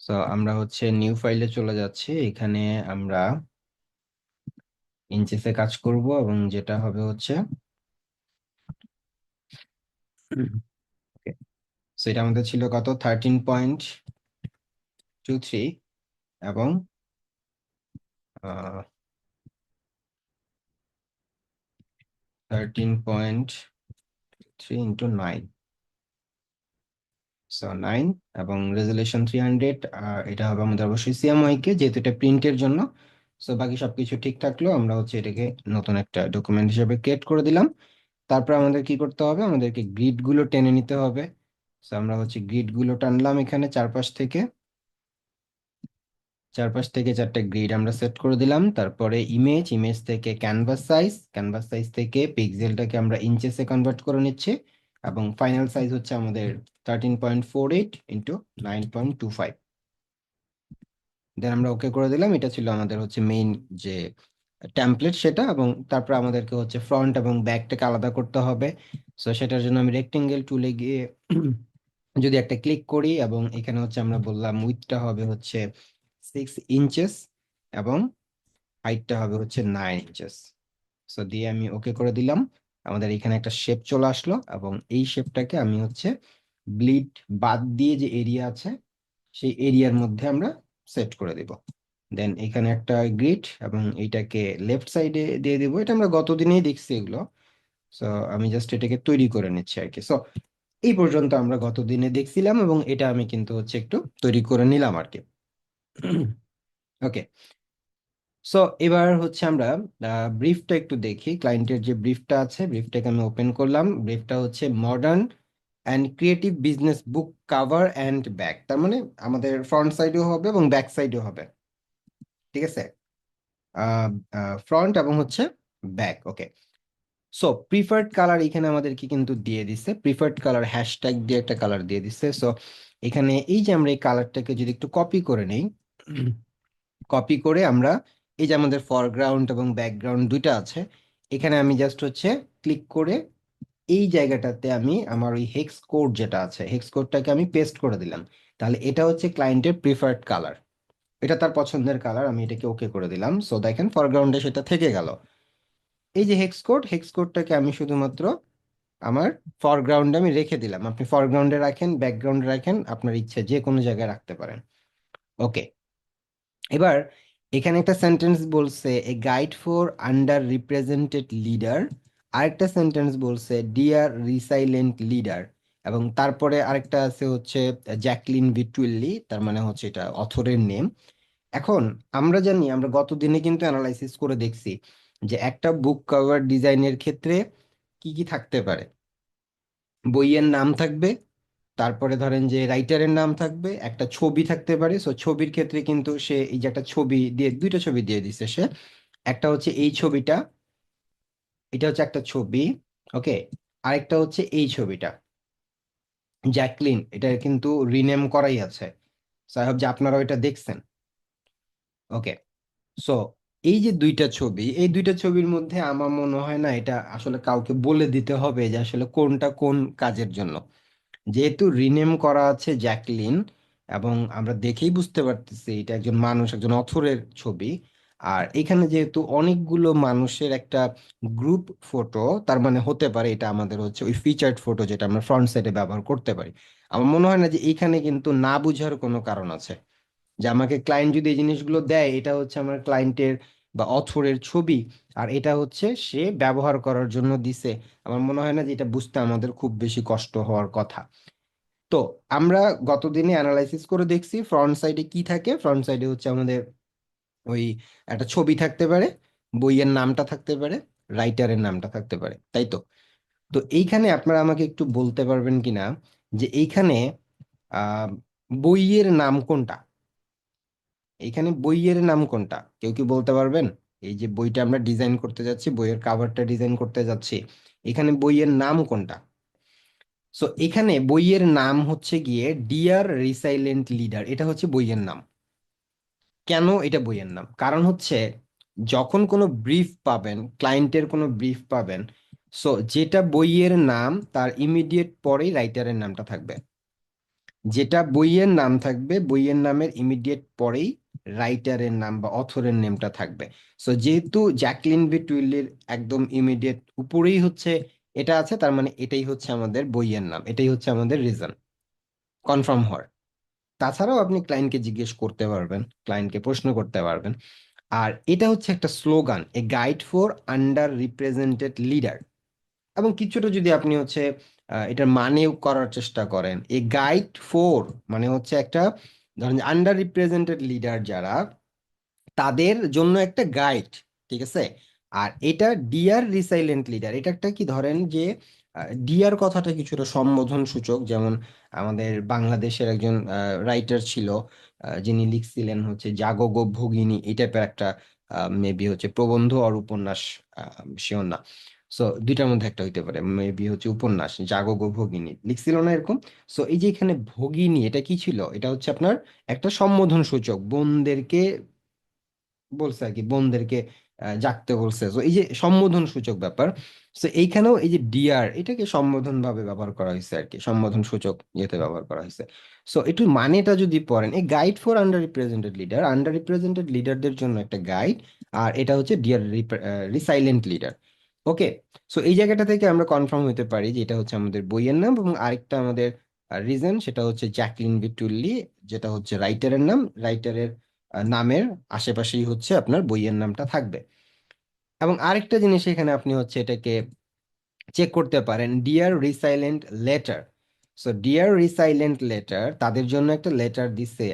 So আমরা হচ্ছে new ফাইলে চলে যাচ্ছি। এখানে আমরা ইঞ্চেসে কাজ করব এবং যেটা হবে হচ্ছে সো এটা আমাদের ছিল কত 13.23 এবং 13.3 × 9, সো 9 এবং রেজলিউশন 300। এটা হবে আমাদের অবশ্যই সিএমওয়াই কে, যেহেতু এটা প্রিন্টের জন্য। সো বাকি সবকিছু ঠিক থাকলেও আমরা হচ্ছে এটাকে নতুন একটা ডকুমেন্ট হিসেবে ক্রিয়েট করে দিলাম। তারপর আমাদের কি করতে হবে, আমাদেরকে গ্রিড গুলো টেনে নিতে হবে। তো আমরা হচ্ছে গ্রিড গুলো টানলাম এখানে চারপাশ থেকে। চারপাশ থেকে চারটে গ্রিড আমরা সেট করে দিলাম। তারপরে ইমেজ, ইমেজ থেকে ক্যানভাস সাইজ, ক্যানভাস সাইজ থেকে পিক্সেলটাকে আমরা ইঞ্চেসে কনভার্ট করে নিচ্ছি। এবং ফাইনাল সাইজ হচ্ছে আমাদের 13.48 × 9.25। দেন আমরা ওকে করে দিলাম। এটা ছিল আমাদের হচ্ছে মেইন যে টেমপ্লেট সেটা। এবং তারপর আমাদেরকে হচ্ছে ফ্রন্ট এবং ব্যাকটাকে আলাদা করতে হবে। সো সেটার জন্য আমি রেক্টেঙ্গেল টুলে গিয়ে যদি একটা ক্লিক করি, এবং এখানে হচ্ছে আমরা বললাম উইডথটা হবে হচ্ছে 6 ইঞ্চেস এবং হাইটটা হবে হচ্ছে 9 ইঞ্চেস। সো দিয়ে আমি ওকে করে দিলাম। আমাদের এখানে একটা শেপ চলে আসলো এবং এই শেপটাকে আমি হচ্ছে ব্লিড বাদ দিয়ে যে এরিয়া আছে সেই এরিয়ার মধ্যে আমরা সেট করে দিব। দেন এখানে একটা গ্রিড এবং এইটাকে লেফট সাইডে দিয়ে দিব। এটা আমরা গতদিনেই দেখছি এগুলো। সো আমি জাস্ট এটাকে তৈরি করে নিচ্ছি আর কি। সো এই পর্যন্ত আমরা গতদিনে দেখছিলাম এবং এটা আমি কিন্তু হচ্ছে একটু তৈরি করে নিলাম আর কি। ওকে, সো এবার হচ্ছে আমরা ব্রিফটা একটু দেখি। ক্লায়েন্টের যে ব্রিফটা আছে, ব্রিফটাকে আমি ওপেন করলাম। ব্রিফটা হচ্ছে modern and creative business book cover and back. তার মানে আমাদের ফ্রন্ট সাইডেও হবে এবং ব্যাক সাইডেও হবে, ঠিক আছে? ফ্রন্ট এবং হচ্ছে ব্যাক। ওকে, সো প্রিফার্ড কালার এখানে আমাদেরকে কিন্তু দিয়ে দিছে। প্রিফার্ড কালার হ্যাশট্যাগ দিয়ে একটা কালার দিয়ে দিছে। সো এখানে এই যে আমরা এই কালারটাকে যদি একটু কপি করে নেই, কপি করে আমরা এই যে আমাদের ফরগ্রাউন্ড এবং ব্যাকগ্রাউন্ড দুইটা আছে, এখানে আমি জাস্ট হচ্ছে ক্লিক করে এই জায়গাটাতে আমি আমার ওই হেক্স কোড যেটা আছে, হেক্স কোডটাকে আমি পেস্ট করে দিলাম। তাহলে এটা হচ্ছে ক্লায়েন্টের প্রিফার্ড কালার, এটা তার পছন্দের কালার। আমি এটাকে ওকে করে দিলাম। সো দেখেন ফরগ্রাউন্ডে সেটা থেকে গেল। এই যে হেক্স কোড, হেক্স কোডটাকে আমি শুধুমাত্র আমার ফরগ্রাউন্ডে আমি রেখে দিলাম। আপনি ফরগ্রাউন্ডে রাখেন, ব্যাকগ্রাউন্ডে রাখেন, আপনার ইচ্ছা যে কোনো জায়গায় রাখতে পারেন। ওকে, এবার এখানে একটা সেন্টেন্স বলছে a guide for underrepresented leader. আরেকটা সেন্টেন্স বলছে ডিয়ার রিসাইলেন্ট লিডার। এবং তারপরে আরেকটা আছে হচ্ছে জ্যাকলিন ভিটুয়েল্লি, তার মানে হচ্ছে এটা অথরের নেম। এখন আমরা জানি, আমরা গত দিনে কিন্তু অ্যানালাইসিস করে দেখছি যে একটা বুক কভার ডিজাইনের ক্ষেত্রে কি কি থাকতে পারে। বইয়ের নাম থাকবে, তারপরে ধরেন যে রাইটারের নাম থাকবে, একটা ছবি থাকতে পারে। সো ছবির ক্ষেত্রে কিন্তু সে এই যে একটা ছবি দিয়ে, দুইটা ছবি দিয়ে দিচ্ছে সে। একটা হচ্ছে এই ছবিটা, এটা হচ্ছে একটা ছবি। ওকে, আরেকটা হচ্ছে এই ছবিটা জ্যাকলিন, এটা কিন্তু রিনেম করাই আছে। সো আই হোপ যে আপনারা ওইটা দেখছেন। ওকে, সো এই যে দুইটা ছবি, এই দুইটা ছবির মধ্যে আমার মনে হয় না এটা আসলে কাউকে বলে দিতে হবে যে আসলে কোনটা কোন কাজের জন্য। যেহেতু রিনেম করা আছে জ্যাকলিন, এবং আমরা দেখেই বুঝতে পারতেছি এটা একজন মানুষ, একজন অথরের ছবি। আর এখানে যেহেতু অনেকগুলো মানুষের একটা গ্রুপ ফটো, তার মানে হতে পারে এটা আমাদের হচ্ছে ওই ফিচার্ড ফটো যেটা আমরা ফ্রন্ট সাইডে ব্যবহার করতে পারি। আমার মনে হয় না যে এখানে কিন্তু না বুঝার কোনো কারণ আছে। যে আমাকে ক্লায়েন্ট যদি এই জিনিসগুলো দেয়, এটা হচ্ছে আমার ক্লায়েন্টের বা অথরের ছবি, আর এটা হচ্ছে সে ব্যবহার করার জন্য দিছে, আমার মনে হয় না যে এটা বুঝতে আমাদের খুব বেশি কষ্ট হওয়ার কথা। তো আমরা গতদিনে অ্যানালাইসিস করে দেখছি ফ্রন্ট সাইডে কি থাকে। ফ্রন্ট সাইডে হচ্ছে আমাদের ওই একটা ছবি থাকতে পারে, বইয়ের নামটা থাকতে পারে, রাইটারের নামটা থাকতে পারে, তাই তো? তো এইখানে আপনারা আমাকে একটু বলতে পারবেন কিনা যে এইখানে আহ বইয়ের নাম কোনটা? এইখানে বইয়ের নাম কোনটা কেউ কি বলতে পারবেন? এই যে বইটা আমরা ডিজাইন করতে যাচ্ছি, বইয়ের কাভারটা ডিজাইন করতে যাচ্ছি, এখানে বইয়ের নাম কোনটা? সো এখানে বইয়ের নাম হচ্ছে গিয়ে ডিয়ার রিসাইলেন্ট লিডার, এটা হচ্ছে বইয়ের নাম। কেন এটা বইয়ের নাম? কারণ হচ্ছে যখন কোনো ব্রিফ পাবেন, ক্লায়েন্টের কোনো ব্রিফ পাবেন, সো যেটা বইয়ের নাম তার ইমিডিয়েট পরেই রাইটারের নামটা থাকবে। যেটা বইয়ের নাম থাকবে, বইয়ের নামের ইমিডিয়েট পরেই রাইটারের নাম বা অথরের নেমটা থাকবে। সো যেহেতু জ্যাকলিন বি টুইলির একদম ইমিডিয়েট উপরেই হচ্ছে এটা আছে, তার মানে এটাই হচ্ছে আমাদের বইয়ের নাম, এটাই হচ্ছে আমাদের রিজন কনফার্ম হওয়ার। তাছাড়াও আপনি ক্লায়েন্টকে জিজ্ঞেস করতে পারবেন, ক্লায়েন্টকে প্রশ্ন করতে পারবেন। আর এটা হচ্ছে একটা slogan, a guide for underrepresented leader. এবং কিছুটা যদি আপনি হচ্ছে এটার মানেও করার চেষ্টা করেন, এ গাইড ফর মানে হচ্ছে একটা, ধরেন আন্ডার রিপ্রেজেন্টেড লিডার যারা, তাদের জন্য একটা গাইড, ঠিক আছে। আর এটা ডিয়ার রিসাইলেন্ট লিডার, এটা একটা কি ধরেন যে ডিয়ার কথাটা কিছুটা সম্বোধন সূচক। যেমন আমাদের বাংলাদেশের একজন রাইটার ছিল, যিনি লিখছিলেন হচ্ছে জাগো গো ভগিনী, এই টাইপের একটা মেবি হচ্ছে প্রবন্ধ আর উপন্যাস, শিওর না। সো দুইটার মধ্যে একটা হইতে পারে, মেবি হচ্ছে উপন্যাস, জাগো গো ভগিনী লিখছিল না এরকম। সো এই যে এখানে ভগিনী, এটা কি ছিল, এটা হচ্ছে আপনার একটা সম্বোধন সূচক, বোনদেরকে বলছে আর কি, বোনদেরকে জাগতে বলছে। তো এই যে সম্বোধন সূচক ব্যাপার, তো এইখানেও এই যে ডিয়ার, এটাকে সম্বোধন ভাবে ব্যবহার করা হয়েছে আর কি, সম্বোধন সূচক ইয়েতে ব্যবহার করা হয়েছে। সো একটু মানেটা যদি পড়েন, এই guide for underrepresented leader, underrepresented লিডারদের জন্য একটা গাইড। আর এটা হচ্ছে dear resilient leader. Okay. So এই জায়গাটা থেকে আমরা কনফার্ম হতে পারি যে এটা হচ্ছে আমাদের বইয়ের নাম, এবং আরেকটা আমাদের রিজন সেটা হচ্ছে জ্যাকলিন ভিটুল্লি, যেটা হচ্ছে রাইটারের নাম, রাইটারের নামের আশেপাশেই হচ্ছে আপনার বইয়ের নামটা থাকবে। এবং আরেকটা জিনিস এখানে আপনি হচ্ছে এটাকে চেক করতে পারেন, dear resilient letter. So dear resilient letter, তাদের জন্য একটা লেটার দিচ্ছে,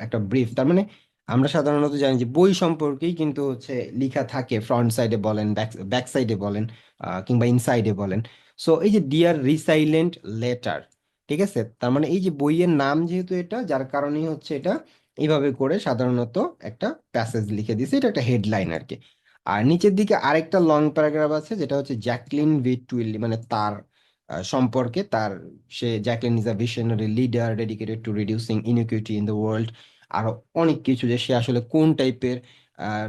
একটা ব্রিফ। তার মানে আমরা সাধারণত জানি যে বই সম্পর্কেই কিন্তু হচ্ছে লেখা থাকে, ফ্রন্ট সাইডে বলেন, ব্যাক সাইডে বলেন, কিংবা ইনসাইডে বলেন। সো এই যে ডিয়ার রিসাইলেন্ট লেটার, ঠিক আছে, তার মানে এই যে বইয়ের নাম যেহেতু এটা, যার কারণেই হচ্ছে এটা এইভাবে করে সাধারণত একটা প্যাসেজ লিখে দিছে, এটা একটা হেডলাইন আর কি। আর নিচের দিকে আরেকটা লং প্যারাগ্রাফ আছে, যেটা হচ্ছে জ্যাকলিন ভি টুইলি, মানে তার সম্পর্কে, তার, সে Jacqueline is a visionary leader dedicated to reducing inequity in the world. আরো অনেক কিছু, যে সে আসলে কোন টাইপের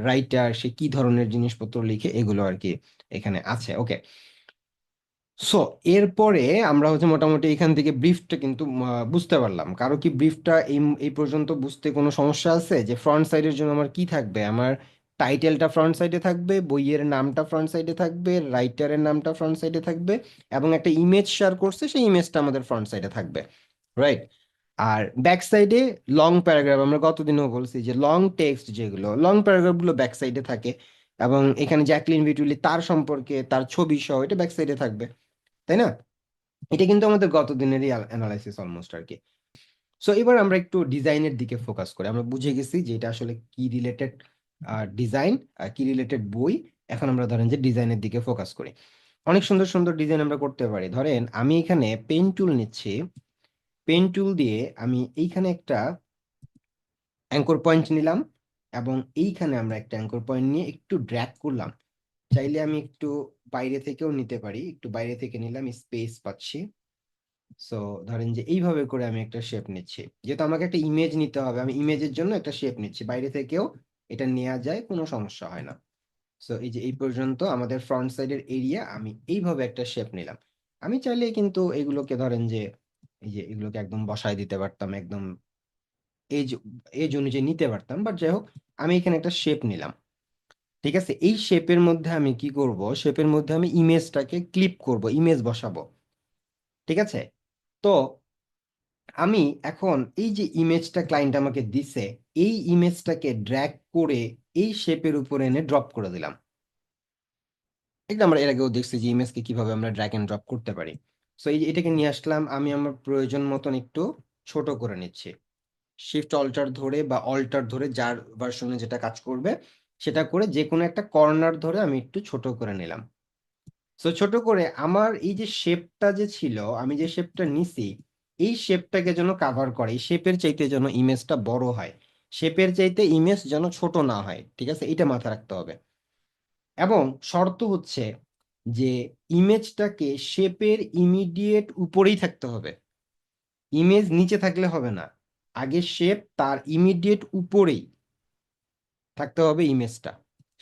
রাইটার, সে কি ধরনের জিনিসপত্র লিখে, এগুলো আর কি এখানে আছে। ওকে। সো এরপরে আমরা হচ্ছে মোটামুটি এখান থেকে ব্রিফটা কিন্তু বুঝতে পারলাম। কারো কি ব্রিফটা এই এই পর্যন্ত বুঝতে কোনো সমস্যা আছে, যে ফ্রন্ট সাইডের জন্য আমার কি থাকবে, আমার টাইটেলটা ফ্রন্ট সাইডে থাকবে, বইয়ের নামটা ফ্রন্ট সাইডে থাকবে, রাইটারের নামটা ফ্রন্ট সাইডে থাকবে, এবং একটা ইমেজ শেয়ার করছে, সেই ইমেজটা আমাদের ফ্রন্ট সাইডে থাকবে, রাইট। আর ব্যাক সাইডে লং প্যারাগ্রাফ, আমরা গতদিনও বলছি যে লং টেক্সট, যেগুলো লং প্যারাগ্রাফ গুলো ব্যাক সাইডে থাকে। এবং এখানে জ্যাকলিন ভিটুলি তার সম্পর্কে, তার ছবি সহ এটা ব্যাক সাইডে থাকবে, তাই না? এটা কিন্তু আমাদের গত দিনেরই অ্যানালাইসিস অলমোস্ট আর কি। সো এবার আমরা একটু ডিজাইনের দিকে ফোকাস করি। আমরা বুঝে গেছি যে এটা আসলে কি রিলেটেড ডিজাইন, কি রিলেটেড বই। এখন আমরা ধরেন যে ডিজাইনের দিকে ফোকাস করি। অনেক সুন্দর সুন্দর ডিজাইন আমরা করতে পারি। ধরেন আমি এখানে পেন টুল নিচ্ছি, পেন টুল দিয়ে আমি এইখানে একটা অ্যাঙ্কর পয়েন্ট নিলাম, এবং এইখানে আমরা একটা অ্যাঙ্কর পয়েন্ট নিয়ে একটু ড্র্যাগ করলাম। চাইলে আমি একটু বাইরে থেকেও নিতে পারি, একটু বাইরে থেকে নিলাম, স্পেস পাচ্ছি। সো ধরেন যে এইভাবে করে আমি একটা শেপ নিচ্ছি, যেহেতু আমাকে একটা ইমেজ নিতে হবে, আমি ইমেজের জন্য একটা শেপ নিচ্ছি, বাইরে থেকেও এটা নেওয়া যায়, কোনো সমস্যা হয় না। সো এই যে এই পর্যন্ত আমাদের ফ্রন্ট সাইডের এরিয়া, আমি এইভাবে একটা শেপ নিলাম। আমি চাইলে কিন্তু এগুলোকে ধরেন যে, এই যে এগুলোকে একদম বসায় দিতে পারতাম, একদম এজ এজ অনুযায়ী নিতে পারতাম, বাট যাই হোক, আমি এখানে একটা শেপ নিলাম। ঠিক আছে, এই শেপের মধ্যে আমি কি করব, শেপের মধ্যে আমি ইমেজটাকে ক্লিপ করব, ইমেজ বসাবো। ঠিক আছে। তো আমি এখন এই যে ইমেজটা ক্লায়েন্ট আমাকে দিছে, এই ইমেজটাকে ড্র্যাগ করে এই শেপের উপর এনে ড্রপ করে দিলাম। এটা আমরা এর আগেও দেখছি যে ইমেজকে কিভাবে আমরা ড্র্যাগ এন্ড ড্রপ করতে পারি। সো এই যে এটাকে নিয়ে আসলাম, আমি আমার প্রয়োজন মতন একটু ছোট করে নিচ্ছি, শিফট অল্টার ধরে বা অল্টার ধরে, যার ভার্সনে যেটা কাজ করবে সেটা করে, যে কোনো একটা কর্নার ধরে আমি একটু ছোট করে নিলাম। সো ছোট করে আমার এই যে শেপটা যে ছিল, আমি যে শেপটা নিছি, এই শেপটাকে যেন কাভার করে, এই শেপের চাইতে যেন ইমেজটা বড় হয়, শেপের চাইতে ইমেজ যেন ছোট না হয়। ঠিক আছে, এটা মাথায় রাখতে হবে। এবং শর্ত হচ্ছে যে ইমেজটাকে শেপের ইমিডিয়েট উপরেই থাকতে হবে, ইমেজ নিচে থাকলে হবে না। আগে শেপ, তার ইমিডিয়েট উপরেই থাকতে হবে ইমেজটা,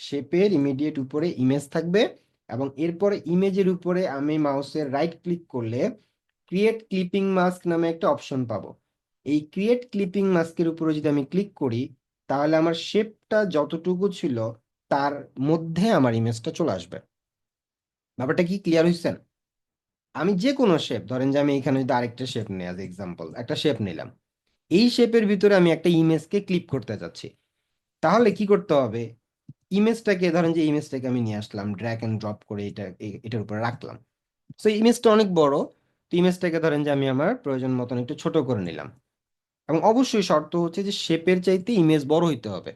শেপের ইমিডিয়েট উপরে ইমেজ থাকবে। এবং এরপরে ইমেজের উপরে আমি মাউসের রাইট ক্লিক করলে ক্রিয়েট ক্লিপিং মাস্ক নামে একটা অপশন পাবো। এই ক্রিয়েট ক্লিপিং মাস্কের উপরে যদি আমি ক্লিক করি, তাহলে আমার শেপটা যতটুকু ছিল তার মধ্যে আমার ইমেজটা চলে আসবে। ব্যাপারটা কি ক্লিয়ার হয়েছেন? আমি যে কোনো শেপ, ধরেন যে আমি এখানে যদি আরেকটা শেপ নিই, অ্যাজ এক্সাম্পল একটা শেপ নিলাম, এই শেপের ভিতরে আমি একটা ইমেজকে ক্লিপ করতে যাচ্ছি, তাহলে কি করতে হবে? ইমেজটাকে, ধরেন যে ইমেজটাকে আমি নিয়ে আসলাম, ড্র্যাগ এন্ড ড্রপ করে এটার উপরে রাখলাম। সো ইমেজটা অনেক বড়, তো ইমেজটাকে ধরেন যে আমি আমার প্রয়োজন মতন একটু ছোট করে নিলাম। এবং অবশ্যই শর্ত হচ্ছে যে শেপের চাইতে ইমেজ বড় হইতে হবে।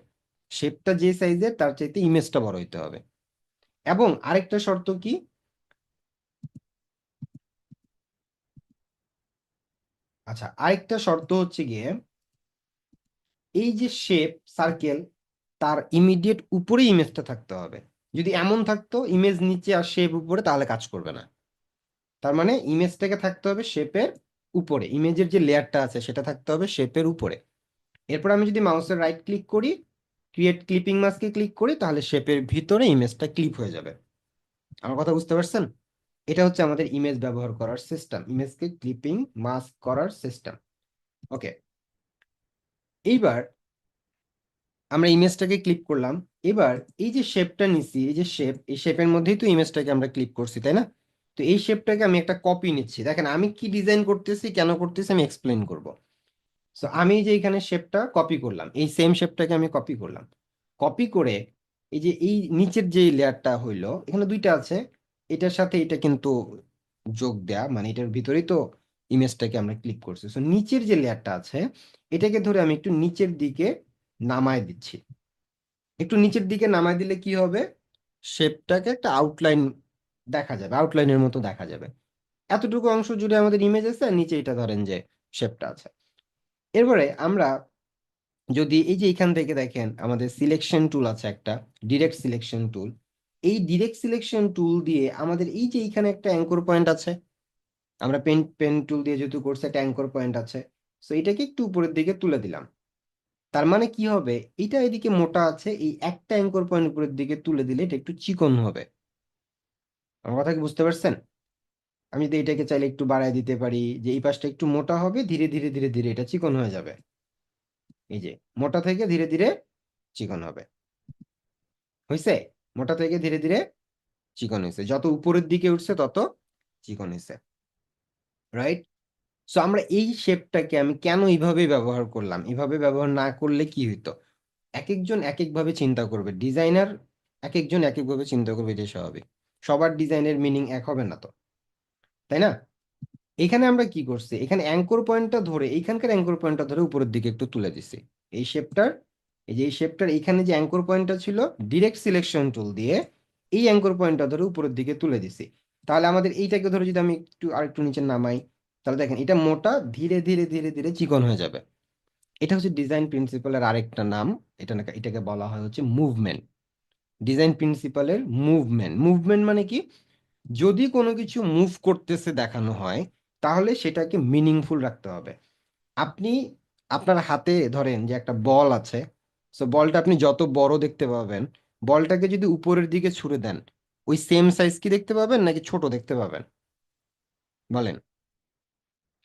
শেপটা যে সাইজের তার চাইতে ইমেজটা বড় হইতে হবে। এবং আরেকটা শর্ত কি, আচ্ছা আরেকটা শর্ত হচ্ছে গিয়ে, এই যে শেপ সার্কেল, তার ইমিডিয়েট উপরে ইমেজটা থাকতে হবে। যদি এমন থাকতো ইমেজ নিচে আর শেপ উপরে, তাহলে কাজ করবে না। তার মানে ইমেজটাকে থাকতে হবে শেপের উপরে, ইমেজের যে লেয়ারটা আছে সেটা থাকতে হবে শেপের উপরে। এরপর আমি যদি মাউসের রাইট ক্লিক করি, ক্রিয়েট ক্লিপিং মাস্কে ক্লিক করি, তাহলে শেপের ভিতরে ইমেজটা ক্লিপ হয়ে যাবে। আমার কথা বুঝতে পারছেন? এটা হচ্ছে আমাদের ইমেজ ব্যবহার করার সিস্টেম, ইমেজকে ক্লিপিং মাস্ক করার সিস্টেম। ওকে, এইবার আমরা ইমেজটাকে ক্লিপ করলাম। এবার এই যে শেপটা নিছি, এই যে শেপ, এই শেপের মধ্যেই তো ইমেজটাকে আমরা ক্লিপ করছি, তাই না? তো এই শেপটাকে আমি একটা কপি নিচ্ছি। দেখেন আমি কি ডিজাইন করতেছি, কেন করতেছি, আমি এক্সপ্লেন করব। সো আমি যে এখানে শেপটা কপি করলাম, এই সেম শেপটাকে আমি কপি করলাম। কপি করে এই যে এই নিচের যে লেয়ারটা হইলো, এখানে দুইটা আছে, এটার সাথে এটা কিন্তু যোগ দেয়া, মানে এটার ভিতরেই তো ইমেজটাকে আমরা ক্লিক করছি। সো নিচের যে লেয়ারটা আছে, এটাকে ধরে আমি একটু নিচের দিকে নামায় দিচ্ছি। একটু নিচের দিকে নামায় দিলে কি হবে? শেপটাকে একটা আউটলাইন দেখা যাবে, আউটলাইনের মতো দেখা যাবে। এতটুকু অংশ জুড়ে আমাদের ইমেজ আছে, আর নিচে এটা ধরেন যে শেপটা আছে। এরপরে আমরা যদি এই যে এখান থেকে দেখেন, আমাদের সিলেকশন টুল আছে একটা, ডিরেক্ট সিলেকশন টুল। এই ডিরেক্ট সিলেকশন টুল দিয়ে আমাদের এই যে এখানে একটা অ্যাঙ্কর পয়েন্ট আছে, আমরা পেন পেন টুল দিয়ে যেহেতু করছে, একটা অ্যাঙ্কর পয়েন্ট আছে। সো এটাকে একটু উপরের দিকে তুলে দিলাম। তার মানে কি হবে, এটা এদিকে মোটা আছে, এই একটা অ্যাঙ্কর পয়েন্ট উপরের দিকে তুলে দিলে এটা একটু চিকন হবে। আমার কথা কি বুঝতে পারছেন? আমি যদি এটাকে চাইলে একটু বাড়ায় দিতে পারি, যে এই পাশটা একটু মোটা হবে, ধীরে ধীরে ধীরে ধীরে এটা চিকন হয়ে যাবে। এই যে মোটা থেকে ধীরে ধীরে চিকন হবে, হয়েছে? মোটা থেকে ধীরে ধীরে চিকন হয়েছে, যত উপরের দিকে উঠছে তত চিকন হয়েছে, রাইট? সো আমরা এই শেপটাকে আমি কেন এইভাবে ব্যবহার করলাম, এইভাবে ব্যবহার না করলে কি হইতো? এক একজন এক একভাবে চিন্তা করবে, ডিজাইনার এক একজন এক একভাবে চিন্তা করবে, এটা স্বাভাবিক। সবার ডিজাইনের মিনিং এক হবে না তো, তাই না? এখানে আমরা কি করছি, এখানে অ্যাঙ্কর পয়েন্টটা ধরে, এইখানকার অ্যাঙ্কর পয়েন্টটা ধরে উপরের দিকে একটু তুলে দিছি। এই শেপটার, এই যে এই শেপটার এখানে যে অ্যাঙ্কর পয়েন্টটা ছিল, ডিরেক্ট সিলেকশন টুল দিয়ে এই অ্যাঙ্কর পয়েন্টটা ধরে উপরের দিকে তুলে দিছি। তাহলে আমাদের এইটাকে ধরে যদি আমি একটু আরেকটু নিচে নামাই, তাহলে দেখেন এটা মোটা, ধীরে ধীরে ধীরে ধীরে চিকন হয়ে যাবে। এটা হচ্ছে ডিজাইন প্রিন্সিপালের আরেকটা নাম। এটাকে বলা হয় হচ্ছে মুভমেন্ট। ডিজাইন প্রিন্সিপালের মুভমেন্ট, মুভমেন্ট মানে কি? যদি কোনো কিছু মুভ করতেছে দেখানো হয়, তাহলে সেটাকে মিনিংফুল রাখতে হবে। আপনি আপনার হাতে ধরেন যে একটা বল আছে, সো বলটা আপনি যত বড় দেখতে পাবেন, বলটাকে যদি উপরের দিকে ছুড়ে দেন, ওই সেম সাইজ কি দেখতে পাবেন নাকি ছোট দেখতে পাবেন? বলেন।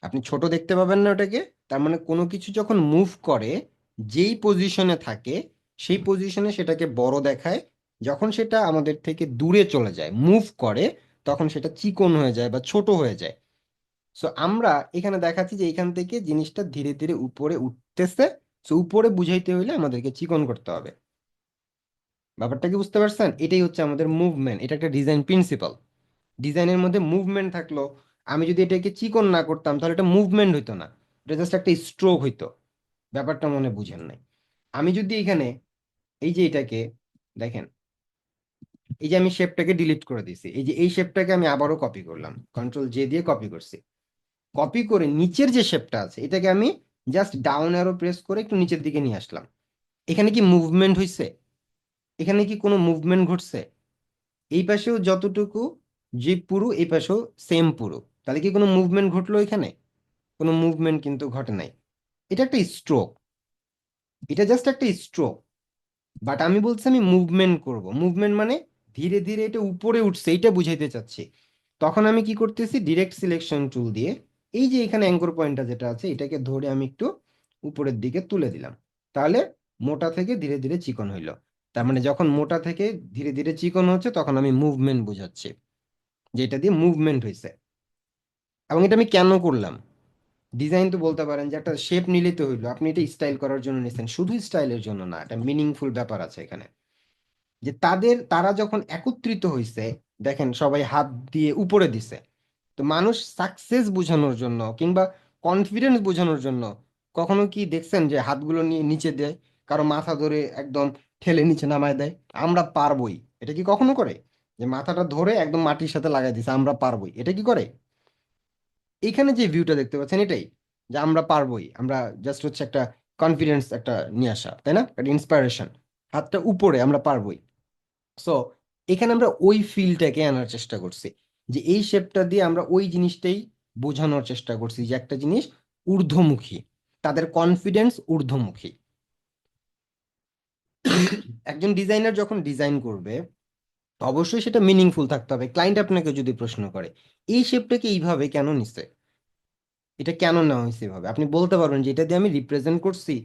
আপনি ছোট দেখতে পাবেন না ওটাকে। তার মানে কোনো কিছু যখন মুভ করে, যেই পজিশনে থাকে সেই পজিশনে সেটাকে বড় দেখায়। যখন সেটা আমাদের থেকে দূরে চলে যায়, মুভ করে, তখন সেটা চিকন হয়ে যায় বা ছোট হয়ে যায়। সো আমরা এখানে দেখাচ্ছি যে এখান থেকে জিনিসটা ধীরে ধীরে উপরে উঠতেছে। সো উপরে বুঝাইতে হইলে আমাদেরকে চিকন করতে হবে। ব্যাপারটা কি বুঝতে পারছেন? এটাই হচ্ছে আমাদের মুভমেন্ট, এটা একটা ডিজাইন প্রিন্সিপাল। ডিজাইনের মধ্যে মুভমেন্ট থাকলো। আমি যদি এটাকে চিকন না করতাম, তাহলে এটা মুভমেন্ট হইতো না, এটা জাস্ট একটা স্ট্রোক হইতো। ব্যাপারটা মনে বুঝেন নাই। আমি যদি এখানে এই যে এটাকে দেখেন, এই যে আমি শেপটাকে ডিলিট করে দিছি, এই যে এই শেপটাকে আমি আবারও কপি করলাম, কন্ট্রোল জে দিয়ে কপি করছি। কপি করে নিচের যে শেপটা আছে এটাকে আমি জাস্ট ডাউন অ্যারো প্রেস করে একটু নিচের দিকে নিয়ে আসলাম। এখানে কি মুভমেন্ট হয়েছে? এখানে কি কোনো মুভমেন্ট ঘটছে? এই পাশেও যতটুকু যে পুরু, এই পাশেও সেম পুরু, তাহলে কি কোনো মুভমেন্ট ঘটলো এখানে? কোনো মুভমেন্ট কিন্তু ঘটে নাই। এটা একটা স্ট্রোক, এটা জাস্ট একটা স্ট্রোক। বাট আমি বলছি আমি মুভমেন্ট করব, মুভমেন্ট মানে ধীরে ধীরে এটা উপরে উঠছে, এইটা বুঝাইতে চাচ্ছি। তখন আমি কি করতেছি, ডিরেক্ট সিলেকশন টুল দিয়ে এই যে এখানে অ্যাঙ্কর পয়েন্টটা যেটা আছে এটাকে ধরে আমি একটু উপরের দিকে তুলে দিলাম, তাহলে মোটা থেকে ধীরে ধীরে চিকন হইলো। তার মানে যখন মোটা থেকে ধীরে ধীরে চিকন হচ্ছে তখন আমি মুভমেন্ট বোঝাচ্ছি, যে এটা দিয়ে মুভমেন্ট হয়েছে। এবং এটা আমি কেন করলাম? ডিজাইন তো বলতে পারেন যে একটা শেপ নিলেই তো হইলো, আপনি এটা স্টাইল করার জন্য নিছেন, শুধু স্টাইলের জন্য না, এটা মিনিংফুল ব্যাপার আছে এখানে। যে তারা যখন একত্রিত হয়েছে, দেখেন সবাই হাত দিয়ে উপরে দিছে, তো মানুষ সাকসেস বোঝানোর জন্য কিংবা কনফিডেন্স বোঝানোর জন্য কখনো কি দেখছেন যে হাতগুলো নিয়ে নিচে দেয়, কারো মাথা ধরে একদম ঠেলে নিচে নামায় দেয়, আমরা পারবোই, এটা কি কখনো করে? যে মাথাটা ধরে একদম মাটির সাথে লাগাই দিছে, আমরা পারবোই, এটা কি করে? এখানে যে ভিউটা দেখতে পাচ্ছেন এটাই, যে আমরা পারবোই, আমরা জাস্ট হচ্ছে একটা কনফিডেন্স একটা নিয়ে আসা, তাই না, একটা ইন্সপায়ারেশন, হাতটা উপরে, আমরা পারবোই। সো এখানে আমরা ওই ফিলটাকে আনার চেষ্টা করছি, যে এই শেপটা দিয়ে আমরা ওই জিনিসটাই বোঝানোর চেষ্টা করছি, যে একটা জিনিস ঊর্ধ্বমুখী, তাদের কনফিডেন্স ঊর্ধ্বমুখী। একজন ডিজাইনার যখন ডিজাইন করবে অবশ্যই সেটা মিনিংফুল থাকতে হবে। ক্লায়েন্ট আপনাকে যদি প্রশ্ন করে এই শেপটাকে এইভাবে কেন নিছে, এটা কেন নেওয়া হয়েছে এভাবে, আপনি বলতে পারবেন যে এটা দিয়ে আমি রিপ্রেজেন্ট করছি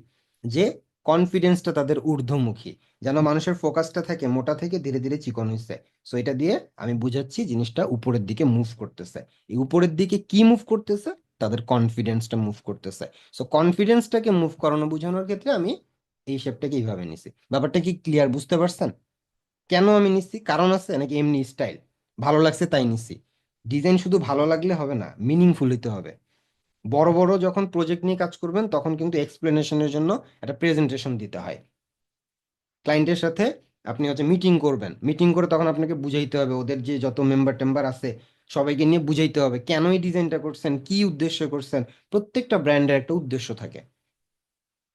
যে কনফিডেন্সটা তাদের ঊর্ধ্বমুখী, যেন মানুষের ফোকাসটা থাকে মোটা থেকে ধীরে ধীরে চিকন হয়েছে। সো এটা দিয়ে আমি বুঝাচ্ছি জিনিসটা উপরের দিকে মুভ করতেছে। এই উপরের দিকে কি মুভ করতেছে? তাদের কনফিডেন্সটা মুভ করতেছে। সো কনফিডেন্সটাকে মুভ করানো বোঝানোর ক্ষেত্রে আমি এই শেপটাকে এইভাবে নিছি। ব্যাপারটা কি ক্লিয়ার, বুঝতে পারছেন? কেন আমি নিচ্ছি, কারণ আছে নাকি এমনি স্টাইল ভালো লাগছে তাই নিচ্ছি? ডিজাইন শুধু ভালো লাগলে হবে না, মিনিংফুল হতে হবে। বড় বড় যখন প্রজেক্ট নিয়ে কাজ করবেন তখন কিন্তু এক্সপ্লেনেশনের জন্য একটা প্রেজেন্টেশন দিতে হয় ক্লায়েন্টের সাথে। আপনি হচ্ছে মিটিং করবেন, মিটিং করে তখন আপনাকে বুঝাইতে হবে, ওদের যে যত মেম্বার টেম্বার আছে সবাইকে নিয়ে বুঝাইতে হবে কেন এই ডিজাইনটা করছেন, কি উদ্দেশ্য করছেন। প্রত্যেকটা ব্র্যান্ডের একটা উদ্দেশ্য থাকে।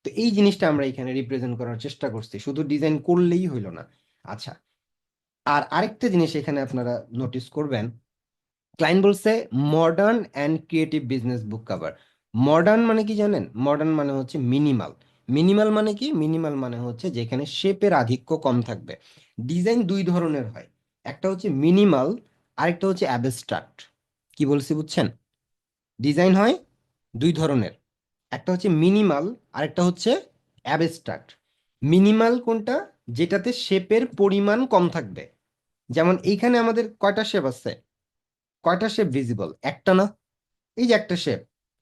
তো এই জিনিসটা আমরা এখানে রিপ্রেজেন্ট করার চেষ্টা করছি, শুধু ডিজাইন করলেই হইলো না। আচ্ছা, আর আরেকটা জিনিস এখানে আপনারা নোটিস করবেন, ক্লায়েন্ট বলছে modern and creative business book cover. Modern মানে কি জানেন? মডার্ন মানে হচ্ছে মিনিমাল। মিনিমাল মানে কি? মিনিমাল মানে হচ্ছে যেখানে শেপের আধিক্য কম থাকবে। ডিজাইন দুই ধরনের হয়, একটা হচ্ছে মিনিমাল, আরেকটা হচ্ছে অ্যাবস্ট্রাক্ট। কি বলছি বুঝছেন? ডিজাইন হয় দুই ধরনের, একটা হচ্ছে মিনিমাল, আরেকটা হচ্ছে অ্যাবস্ট্রাক্ট। মিনিমাল কোনটা? যেটাতে শেপের পরিমাণ কম থাকবে। যেমন এইখানে আমাদের কয়টা শেপ আছে? কয়টা শেপ ভিজিবল? একটা না? এই যে একটা শেপ,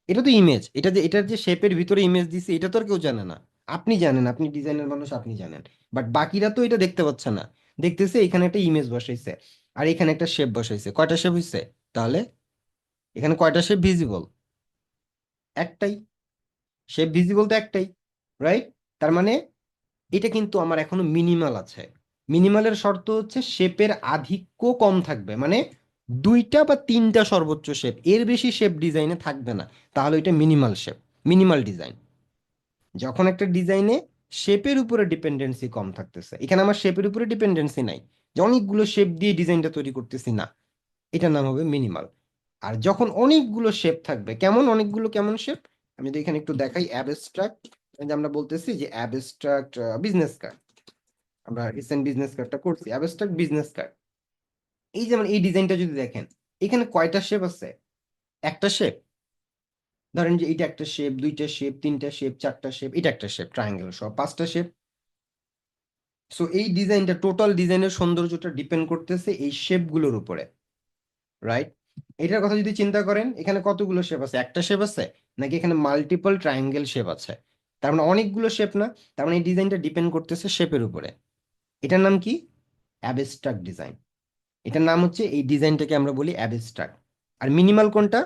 এটা তো ইমেজ, এটা যে এটার যে শেপের ভিতরে ইমেজ দিছে এটা তো আর কেউ জানে না। আপনি জানেন, আপনি ডিজাইনার মানুষ, আপনি জানেন, বাট বাকিরা তো এটা দেখতে পাচ্ছে না। দেখতেছে এখানে একটা ইমেজ বসাইছে আর এখানে একটা শেপ বসাইছে, কয়টা শেপ হইছে তাহলে? এখানে কয়টা শেপ ভিজিবল? একটাই। শেপ ভিজিবল তো একটাই, রাইট? তার মানে এটা কিন্তু আমার এখনো মিনিমাল আছে। মিনিমালের শর্ত হচ্ছে শেপের আধিক্য কম থাকবে, মানে দুইটা বা তিনটা সর্বোচ্চ শেপ, এর বেশি শেপ ডিজাইনে থাকবে না, তাহলে এটা মিনিমাল শেপ, মিনিমাল ডিজাইন। যখন একটা ডিজাইনে শেপের উপরে ডিপেন্ডেন্সি কম থাকতেছে, এখানে আমার শেপের উপরে ডিপেন্ডেন্সি নাই, যে অনেকগুলো শেপ দিয়ে ডিজাইনটা তৈরি করতেছি না, এটার নাম হবে মিনিমাল। আর যখন অনেকগুলো শেপ থাকবে, কেমন অনেকগুলো, কেমন শেপ, আমি যদি এখানে একটু দেখাই, অ্যাবস্ট্রাক্ট, আমরা বলতেছি যে অ্যাবস্ট্রাক্ট বিজনেস কার্ড, আমরা রিসেন্ট বিজনেস কার্ডটা করছি, অ্যাবস্ট্রাক্ট বিজনেস কার্ড। এই যেমন এই ডিজাইনটা যদি দেখেন, এখানে কয়টা শেপ আছে? একটা শেপ। ধরেন যে এটা একটা শেপ, দুইটা শেপ, তিনটা শেপ, চারটা শেপ, এটা একটা শেপ, ট্রায়াঙ্গেল সহ পাঁচটা শেপ। সো এই ডিজাইনটা, টোটাল ডিজাইনের সৌন্দর্যটা ডিপেন্ড করতেছে এই শেপগুলোর উপরে, রাইট? এটার কথা যদি চিন্তা করেন, এখানে কতগুলো শেপ আছে? একটা শেপ আছে, নাকি এখানে মাল্টিপল ট্রায়াঙ্গেল শেপ আছে? তার মানে অনেকগুলো শেপ না? তার মানে এই ডিজাইনটা ডিপেন্ড করতেছে শেপের উপরে। এটার নাম কি? Abstract design. এটার নাম হচ্ছে, এই ডিজাইনটাকে আমরা বলি অ্যাবস্ট্রাক্ট। আর মিনিমাল কোনটা?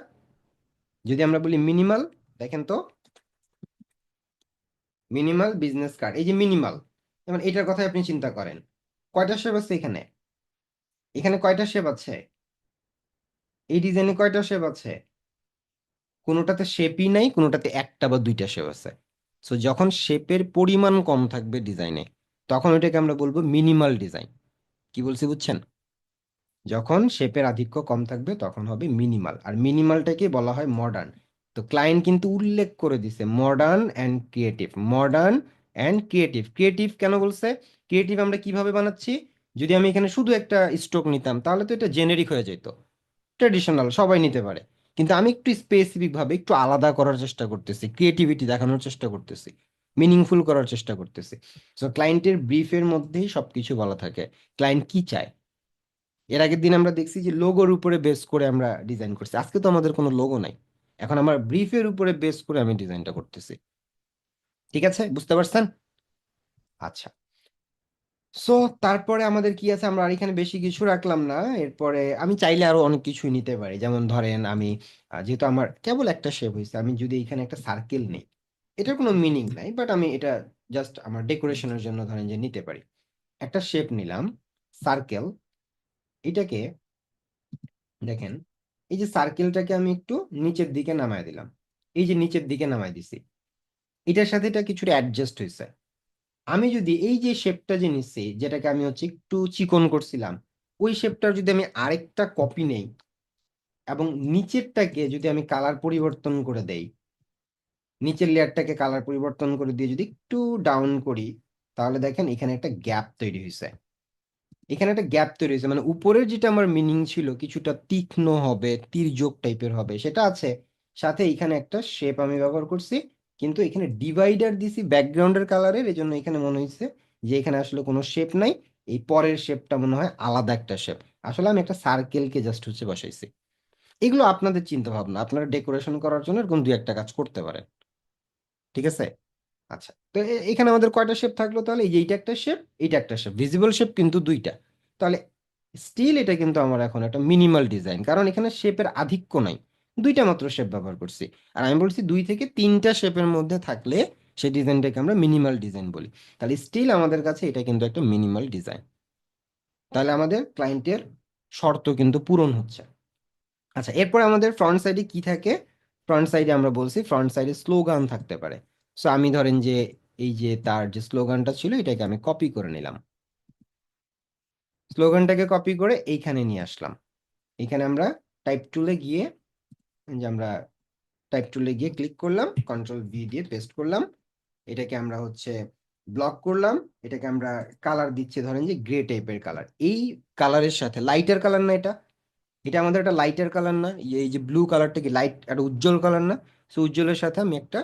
যদি আমরা বলি মিনিমাল, দেখেন তো, মিনিমাল বিজনেস কার্ড, এই যে মিনিমাল, যেমন এটার কথা আপনি চিন্তা করেন, কয়টা শেপ আছে এখানে? এখানে কয়টা শেপ আছে? এই ডিজাইনে কয়টা শেপ আছে? কোনোটাতে শেপই নাই, কোনোটাতে একটা বা দুইটা শেপ আছে। সো যখন শেপের পরিমাণ কম থাকবে ডিজাইনে, তখন ওইটাকে আমরা বলবো মিনিমাল ডিজাইন। কি বলছি বুঝছেন? যখন শেপের আধিক্য কম থাকবে তখন হবে মিনিমাল, আর মিনিমালটাকে বলা হয় মডার্ন। তো ক্লায়েন্ট কিন্তু উল্লেখ করে দিছে modern and creative, modern and creative. Creative কেন বলছে? ক্রিয়েটিভ আমরা কিভাবে বানাচ্ছি? যদি আমি এখানে শুধু একটা স্ট্রোক নিতাম তাহলে তো এটা জেনেরিক হয়ে যেত, ট্রেডিশনাল, সবাই নিতে পারে। কিন্তু আমি একটু স্পেসিফিক ভাবে একটু আলাদা করার চেষ্টা করতেছি, ক্রিয়েটিভিটি দেখানোর চেষ্টা করতেছি, মিনিংফুল করার চেষ্টা করতেছি। সো ক্লায়েন্টের ব্রিফের মধ্যেই সবকিছু বলা থাকে, ক্লায়েন্ট কি চায়। এর আগের দিন আমরা দেখছি যে লোগোর উপরে বেস করে আমরা ডিজাইন করছি, আজকে তো আমাদের কোনো লোগো নাই, এখন আমার ব্রিফের উপরে বেস করে আমি ডিজাইনটা করতেছি। ঠিক আছে, বুঝতে পারছেন? আচ্ছা। সো তারপরে আমাদের কি আছে, আমরা আর এখানে বেশি কিছু রাখলাম না। এরপরে আমি চাইলে আরো অনেক কিছুই নিতে পারি, যেমন ধরেন আমি যেহেতু আমার কেবল একটা শেপ হয়েছে, আমি যদি এখানে একটা সার্কেল নেই, এটার কোনো মিনিং নাই, বাট আমি এটা জাস্ট আমার ডেকোরেশনের জন্য ধরেন যে নিতে পারি। একটা শেপ নিলাম, সার্কেল। এটাকে দেখেন, এই যে সার্কেলটাকে আমি একটু নিচের দিকে নামায় দিলাম, এই যে নিচের দিকে নামায় দিছি, এটার সাথে এটা কিছুটা অ্যাডজাস্ট হয়েছে। আমি যদি এই যে শেপটা যে নিচ্ছি, যেটাকে আমি হচ্ছে একটু চিকন করছিলাম, ওই শেপটার যদি আমি আরেকটা কপি নেই এবং নিচেরটাকে যদি আমি কালার পরিবর্তন করে দেই, নিচের লেয়ারটাকে কালার পরিবর্তন করে দিয়ে যদি একটু ডাউন করি, তাহলে দেখেন এখানে একটা গ্যাপ তৈরি হয়েছে। এখানে একটা গ্যাপ তৈরি হয়েছে, মানে উপরের যেটা আমার মিনিং ছিল কিছুটা তীক্ষ্ণ হবে, তির্যক টাইপের হবে, সেটা আছে। সাথে এখানে একটা শেপ আমি ব্যবহার করছি, কিন্তু এখানে ডিভাইডার দিছি ব্যাকগ্রাউন্ডের কালারের, এই জন্য এখানে মনে হয়েছে যে এখানে আসলে কোনো শেপ নাই, এই পরের শেপটা মনে হয় আলাদা একটা শেপ। আসলে আমি একটা সার্কেলকে জাস্ট হচ্ছে বসাইছি। এগুলো আপনাদের চিন্তা ভাবনা, আপনারা ডেকোরেশন করার জন্য এরকম দুই একটা কাজ করতে পারেন। ঠিক আছে। আচ্ছা, তো এখানে আমাদের কয়টা শেপ থাকলো তাহলে? এই যে এইটা একটা শেপ, এইটা একটা শেপ, ভিজিবল শেপ কিন্তু দুইটা। তাহলে স্টিল এটা কিন্তু আমার এখন একটা মিনিমাল ডিজাইন, কারণ এখানে শেপের আধিক্য নাই, দুইটা মাত্র শেপ ব্যবহার করছি। আর আমি বলছি 2 থেকে 3টা শেপের মধ্যে থাকলে সেই ডিজাইনটাকে আমরা মিনিমাল ডিজাইন বলি। তাহলে স্টিল আমাদের কাছে এটা কিন্তু একটা মিনিমাল ডিজাইন। তাহলে আমাদের ক্লায়েন্টের শর্ত কিন্তু পূরণ হচ্ছে। আচ্ছা, এরপর আমাদের ফ্রন্ট সাইডে কি থাকে? ফ্রন্ট সাইডে আমরা বলছি ফ্রন্ট সাইডে স্লোগান থাকতে পারে। সো আমি ধরেন যে এই যে তার যে স্লোগানটা ছিল এটাকে আমি কপি করে নিলাম, স্লোগানটাকে কপি করে এইখানে নিয়ে আসলাম। এখানে আমরা টাইপ টুলে গিয়ে, যে আমরা টাইপ টুলে গিয়ে ক্লিক করলাম, কন্ট্রোল ভি দিয়ে পেস্ট করলাম, এটাকে আমরা হচ্ছে ব্লক করলাম, এটাকে আমরা কালার দিচ্ছি ধরেন যে গ্রে টাইপের কালার। এই কালারের সাথে লাইটার কালার না এটা, এটা আমাদের একটা লাইটার কালার না? এই যে ব্লু কালারটা কি লাইট, একটা উজ্জ্বল কালার না? সো উজ্জ্বলের সাথে আমি একটা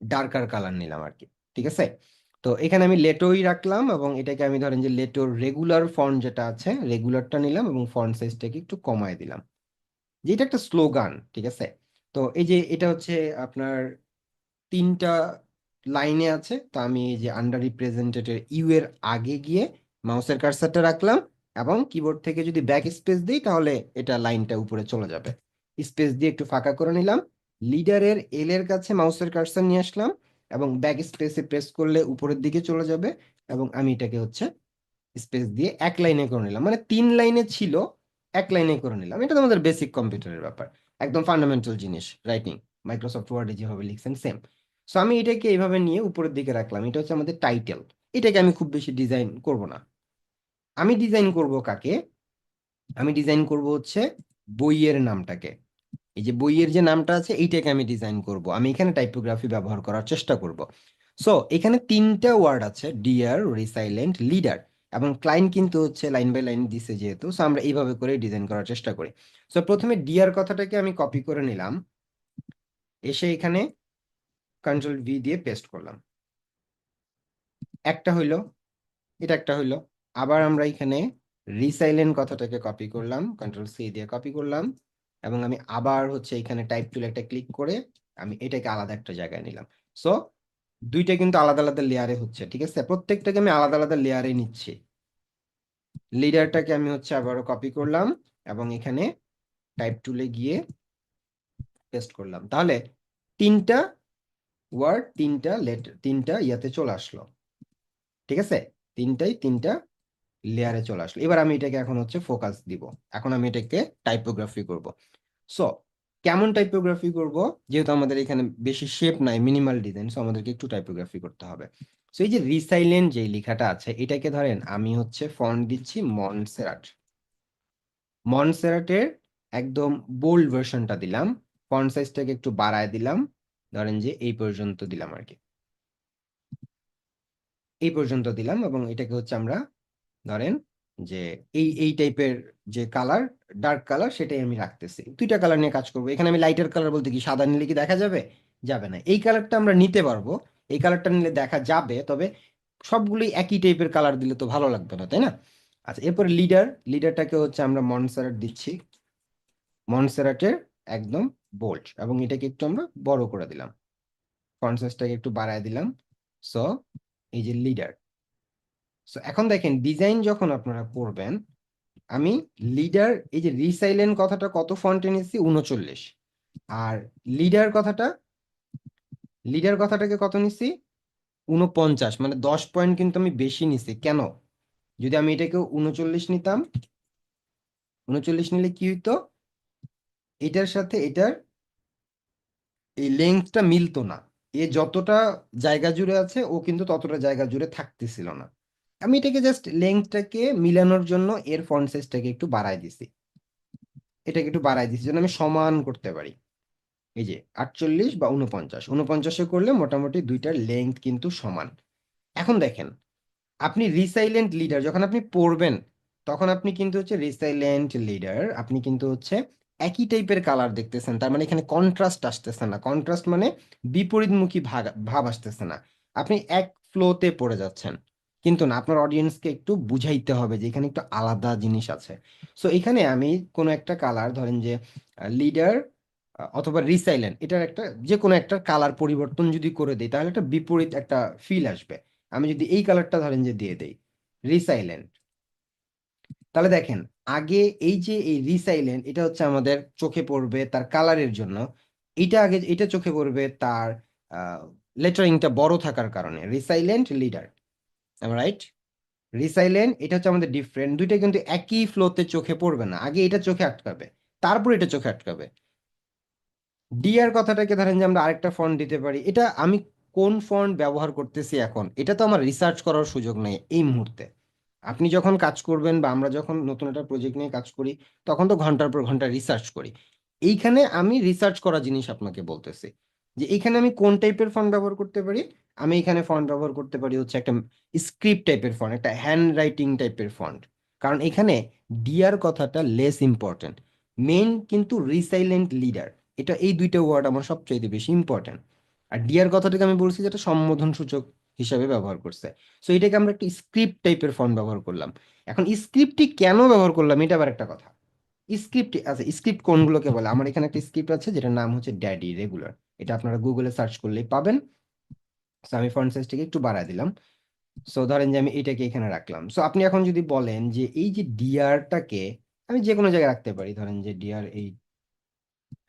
ডার্কার কালার নিলাম আর কি। ঠিক আছে। তো এখানে আমি লেটোই রাখলাম, এবং এটাকে আমি ধরেন যে লেটোর রেগুলার ফন্ট যেটা আছে রেগুলারটা নিলাম, এবং ফন্ট সাইজটাকে একটু কমায় দিলাম, যেটা একটা স্লোগান। ঠিক আছে। তো এই যে এটা হচ্ছে আপনার 3টা লাইনে আছে, তো আমি এই যে আন্ডার রিপ্রেজেন্টেড ইউ এর আগে গিয়ে মাউসের কার্সারটা রাখলাম, এবং কিবোর্ড থেকে যদি ব্যাক স্পেস দিই তাহলে এটা লাইনটা উপরে চলে যাবে। স্পেস দিয়ে একটু ফাঁকা করে নিলাম, লিডারের এল এর কাছে মাউসের কার্সার নিয়ে আসলাম, এবং ব্যাক স্পেসে প্রেস করলে উপরের দিকে চলে যাবে, এবং আমি এটাকে হচ্ছে স্পেস দিয়ে এক লাইনে করে নিলাম, মানে 3 লাইনে ছিল, এক লাইনে করে নিলাম। এটা তো আমাদের বেসিক কম্পিউটারের ব্যাপার, একদম ফান্ডামেন্টাল জিনিস, রাইটিং মাইক্রোসফট ওয়ার্ডে যেভাবে লিখছেন সেম। সো আমি এটাকে এইভাবে নিয়ে উপরের দিকে রাখলাম, এটা হচ্ছে আমাদের টাইটেল। এটাকে আমি খুব বেশি ডিজাইন করব না। আমি ডিজাইন করব কাকে? আমি ডিজাইন করব হচ্ছে বইয়ের নামটাকে। এই যে বইয়ের যে নামটা আছে এইটাকে আমি ডিজাইন করব, আমি এখানে টাইপোগ্রাফি ব্যবহার করার চেষ্টা করব। সো এখানে 3টা ওয়ার্ড আছে, ডিয়ার, রিসাইলেন্ট, লিডার, এবং ক্লায়েন্ট কিন্তু হচ্ছে লাইন বাই লাইন দিছে যেহেতু, সো আমরা এইভাবে করে ডিজাইন করার চেষ্টা করি। সো প্রথমে ডিয়ার কথাটাকে আমি কপি করে নিলাম, এসে এখানে কন্ট্রোল ভি দিয়ে পেস্ট করলাম, একটা হইলো, এটা একটা হইলো। আবার আমরা এখানে রিসাইলেন্ট কথাটাকে কপি করলাম, কন্ট্রোল সি দিয়ে কপি করলাম, এবং আমি আবার হচ্ছে এখানে টাইপ টুল একটা ক্লিক করে আমি এটাকে আলাদা একটা জায়গায় নিলাম। সো দুইটা কিন্তু আলাদা আলাদা লেয়ারে হচ্ছে। ঠিক আছে, প্রত্যেকটাকে আমি আলাদা আলাদা লেয়ারে নিচ্ছি। লিডারটাকে আমি হচ্ছে আবারও কপি করলাম, এবং এখানে টাইপ টুলে গিয়ে পেস্ট করলাম, তাহলে 3টা ওয়ার্ড, 3টা ইয়াতে চলে আসলো। ঠিক আছে, 3টা লেয়ারে চলে আসলো। এবার আমি এটাকে এখন হচ্ছে ফোকাস দিব, এখন আমি এটাকে টাইপোগ্রাফি করব। সো কেমন টাইপোগ্রাফি করব? যেহেতু আমাদের এখানে বেশি শেপ নাই, মিনিমাল ডিজাইন, সো আমাদেরকে একটু টাইপোগ্রাফি করতে হবে। সো এই যে রিসাইলেন্ট যে লেখাটা আছে এটাকে ধরেন আমি হচ্ছে ফন্ট দিচ্ছি মনসেরাট, মনসেরাটের একদম বোল্ড ভার্সনটা দিলাম, ফন্ট সাইজটাকে একটু বাড়ায় দিলাম, ধরেন যে এই পর্যন্ত দিলাম আর কি, এই পর্যন্ত দিলাম, এবং এটাকে হচ্ছে আমরা ধরেন যে এই টাইপের যে কালার, ডার্ক কালার, সেটাই আমি রাখতেছি। দুইটা কালার নিয়ে কাজ করবো। এখানে আমি লাইটার কালার বলতে কি সাদা নিলে কি দেখা যাবে? যাবে না। এই কালারটা আমরা নিতে পারবো, এই কালারটা নিলে দেখা যাবে, তবে সবগুলোই একই টাইপের কালার দিলে তো ভালো লাগবে না, তাই না? আচ্ছা, এরপর লিডারটাকে হচ্ছে আমরা মনসেরাট দিচ্ছি, মনসেরাটের একদম বোল্ড, এবং এটাকে একটু আমরা বড় করে দিলাম, ফন্ট সাইজটাকে একটু বাড়ায় দিলাম। সো এই যে লিডার। সো এখন দেখেন ডিজাইন যখন আপনারা করবেন, আমি লিডার, এই যে রিসাইলেন্ট কথাটা কত ফন্টে নিচ্ছি? 39। আর লিডার কথাটা, লিডার কথাটাকে কত নিচ্ছি? 49, মানে 10 পয়েন্ট কিন্তু আমি বেশি নিছি। কেন? যদি আমি এটাকে 39 নিতাম, 39 নিলে কি হইতো? এটার সাথে এটার এই লেন্থটা মিলতো না। এ যতটা জায়গা জুড়ে আছে, ও কিন্তু ততটা জায়গা জুড়ে থাকতেছিল না। আমি এটাকে জাস্ট লেন্থটাকে মিলানোর জন্য এর ফন্ট সাইজটাকে একটু বাড়ায় দিছি, এটাকে একটু বাড়ায় দিছি যেন আমি সমান করতে পারি। এই যে 48 বা 49, 49-এ করলে মোটামুটি দুইটার লেন্থ কিন্তু সমান। এখন দেখেন, আপনি রিসাইলেন্ট লিডার যখন আপনি পড়বেন, তখন আপনি কিন্তু হচ্ছে রিসাইলেন্ট লিডার, আপনি কিন্তু হচ্ছে একই টাইপের কালার দেখতেছেন। তার মানে এখানে কন্ট্রাস্ট আসতেছে না। কন্ট্রাস্ট মানে বিপরীতমুখী ভাব আসতেছে না। আপনি এক ফ্লোতে পড়ে যাচ্ছেন, কিন্তু না, আপনার অডিয়েন্সকে একটু বুঝাইতে হবে যে এখানে একটু আলাদা জিনিস আছে। সো এখানে আমি কোনো একটা কালার, ধরেন যে লিডার অথবা রিসাইলেন্ট, এটার একটা যে কোনো একটা কালার পরিবর্তন যদি করে দিই, তাহলে একটা বিপরীত একটা ফিল আসবে। আমি যদি এই কালারটা ধরেন যে দিয়ে দেই রিসাইলেন্ট, তাহলে দেখেন আগে এই যে এই রিসাইলেন্ট, এটা হচ্ছে আমাদের চোখে পড়বে তার কালারের জন্য। এটা আগে, এটা চোখে পড়বে তার লেটারিংটা বড় থাকার কারণে। রিসাইলেন্ট লিডার, রাইট? রিসাইলেন্ট, এটা হচ্ছে আমাদের ডিফারেন্ট, দুইটা কিন্তু একই ফ্লোতে চোখে পড়বে না। আগে এটা চোখে আটকাবে, তারপর এটা চোখে আটকাবে। ডিআর কথাটাকে ধরেন যে আমরা আরেকটা ফন্ট দিতে পারি। এটা আমি কোন ফন্ট ব্যবহার করতেছি এখন, এটা তো আমার রিসার্চ করার সুযোগ নেই এই মুহূর্তে। আপনি যখন কাজ করবেন বা আমরা যখন নতুন একটা প্রজেক্ট নিয়ে কাজ করি, তখন তো ঘন্টার পর ঘন্টা রিসার্চ করি। এইখানে আমি রিসার্চ করা জিনিস আপনাকে বলতেছি, যে এইখানে আমি কোন টাইপের ফন্ট ব্যবহার করতে পারি। আমি এখানে ফন্ট ব্যবহার করতে পারি হচ্ছে একটা স্ক্রিপ্ট টাইপের ফন্ট, একটা হ্যান্ড রাইটিং টাইপের ফন্ট। কারণ এখানে ডিআর কথাটা লেস ইম্পর্টেন্ট, মেইন কিন্তু রিসাইলেন্ট লিডার। এটা, এই দুইটা ওয়ার্ড আমার সবচেয়ে বেশি ইম্পর্টেন্ট। আর ডিআর কথাটাকে আমি বলছি যেটা সম্বোধন সূচক হিসাবে ব্যবহার করছে। সো এটাকে আমরা একটা স্ক্রিপ্ট টাইপের ফন্ট ব্যবহার করলাম। এখন স্ক্রিপ্টটি কেন ব্যবহার করলাম, এটা আবার একটা কথা। স্ক্রিপ্ট, আচ্ছা, স্ক্রিপ্ট কোনগুলোকে বলে? আমার এখানে একটা স্ক্রিপ্ট আছে যেটার নাম হচ্ছে ড্যাডি রেগুলার। এটা আপনারা গুগলে সার্চ করলেই পাবেন। সো আমি ফন্ট সাইজটাকে একটু বাড়ায় দিলাম। সো ধরেন যে আমি এটাকে এখানে রাখলাম। সো আপনি এখন যদি বলেন যে এই যে ডিআরটাকে আমি যে কোনো জায়গায় রাখতে পারি, ধরেন যে ডিআর, এই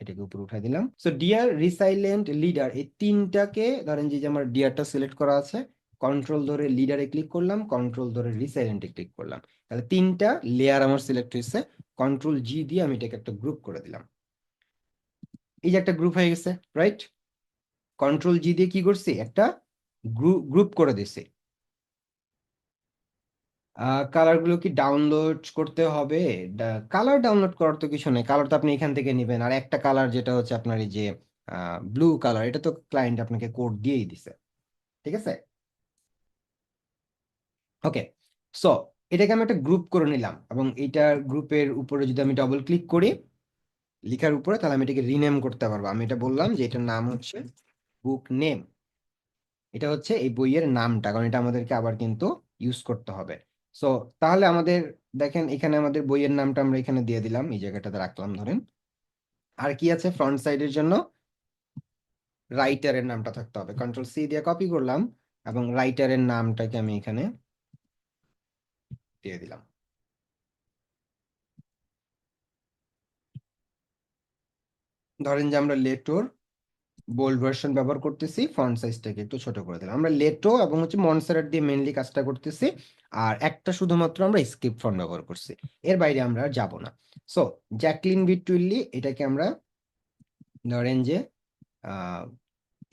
এটাকে উপরে উঠাই দিলাম। সো ডিয়ার, রিসাইলেন্ট, লিডার, এই তিনটাকে ধরেন যে আমার ডিয়ারটা সিলেক্ট করা আছে, কন্ট্রোল ধরে লিডারে ক্লিক করলাম, কন্ট্রোল ধরে রিসাইলেন্টে ক্লিক করলাম, তাহলে তিনটা লেয়ার আমার সিলেক্ট হয়েছে। কন্ট্রোল জি দিয়ে আমি এটাকে একটা গ্রুপ করে দিলাম। এই যে একটা গ্রুপ হয়ে গেছে, রাইট? কন্ট্রোল জি দিয়ে কি করছি, একটা গ্রুপ করে দিছি। কালার গুলো কি ডাউনলোড করতে হবে? কালার ডাউনলোড করার তো কিছু নেই, কালার তো আপনি এখান থেকে নেবেন। আর একটা কালার যেটা হচ্ছে আপনার এই যে ব্লু কালার, এটা তো ক্লায়েন্ট আপনাকে কোড দিয়েই দিছে, ঠিক আছে? ওকে। সো এটাকে আমি একটা গ্রুপ করে নিলাম, এবং এইটার গ্রুপের উপরে যদি আমি ডবল ক্লিক করি লেখার উপরে, তাহলে আমি এটাকে রিনেম করতে পারবো। আমি এটা বললাম যে এটার নাম হচ্ছে বুক নেম, এটা হচ্ছে এই বইয়ের নামটা, কারণ এটা আমাদেরকে আবার কিন্তু ইউজ করতে হবে। সো তাহলে আমাদের, দেখেন এখানে আমাদের বইয়ের নামটা আমরা এখানে দিয়ে দিলাম, এই জায়গাটাতে রাখলাম ধরেন। আর কি আছে ফ্রন্ট সাইডের জন্য? রাইটারের নামটা থাকতে হবে। কন্ট্রোল সি দিয়ে কপি করলাম, এবং রাইটারের নামটাকে আমি এখানে দিয়ে দিলাম। ধরেন যে আমরা লেটোর বোল্ড ভার্সন ব্যবহার করতেছি, ফন্ট সাইজটাকে একটু ছোট করে দিলাম। আমরা লেটো এবং হচ্ছে মনসেরাট দিয়ে মেইনলি কাজটা করতেছি। আর একটা শুধুমাত্র আমরা স্ক্রিপ্ট ফন্ট ব্যবহার করছি, এর বাইরে আমরা আর যাব না। সো জ্যাকলিন বি টুইলি, এটাকে আমরা ধরেন যে আহ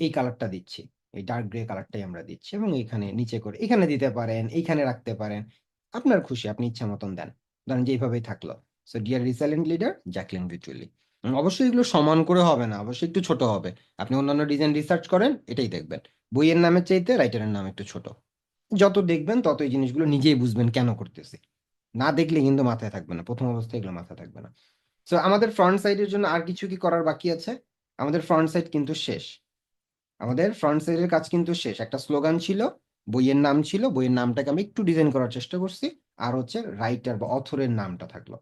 এই কালারটা দিচ্ছি, এই ডার্ক গ্রে কালারটাই আমরা দিচ্ছি, এবং এখানে নিচে করে এখানে দিতে পারেন, এইখানে রাখতে পারেন, আপনার খুশি, আপনি ইচ্ছা মতন দেন। ধরেন যে এইভাবেই থাকলো। So dear resilient leader, Jacqueline ভিচুয়ালি। অবশ্যই এগুলো সমান করে হবে না, অবশ্যই একটু ছোট হবে। আপনি অন্যান্য ডিজাইন রিসার্চ করেন, এটাই দেখবেন বইয়ের নামের চাইতে রাইটারের নাম একটু ছোট। যত দেখবেন তত এই জিনিসগুলো নিজেই বুঝবেন কেন করতেছি। না দেখলে কিন্তু মাথায় থাকবে না, প্রথম অবস্থায় এগুলো মাথায় থাকবে না। তো আমাদের ফ্রন্ট সাইডের জন্য আর কিছু কি করার বাকি আছে? আমাদের ফ্রন্ট সাইড কিন্তু শেষ, আমাদের ফ্রন্ট সাইডের কাজ কিন্তু শেষ। একটা স্লোগান ছিল, বইয়ের নাম ছিল, বইয়ের নামটাকে আমি একটু ডিজাইন করার চেষ্টা করছি, আর হচ্ছে রাইটার বা অথরের নামটা থাকলো।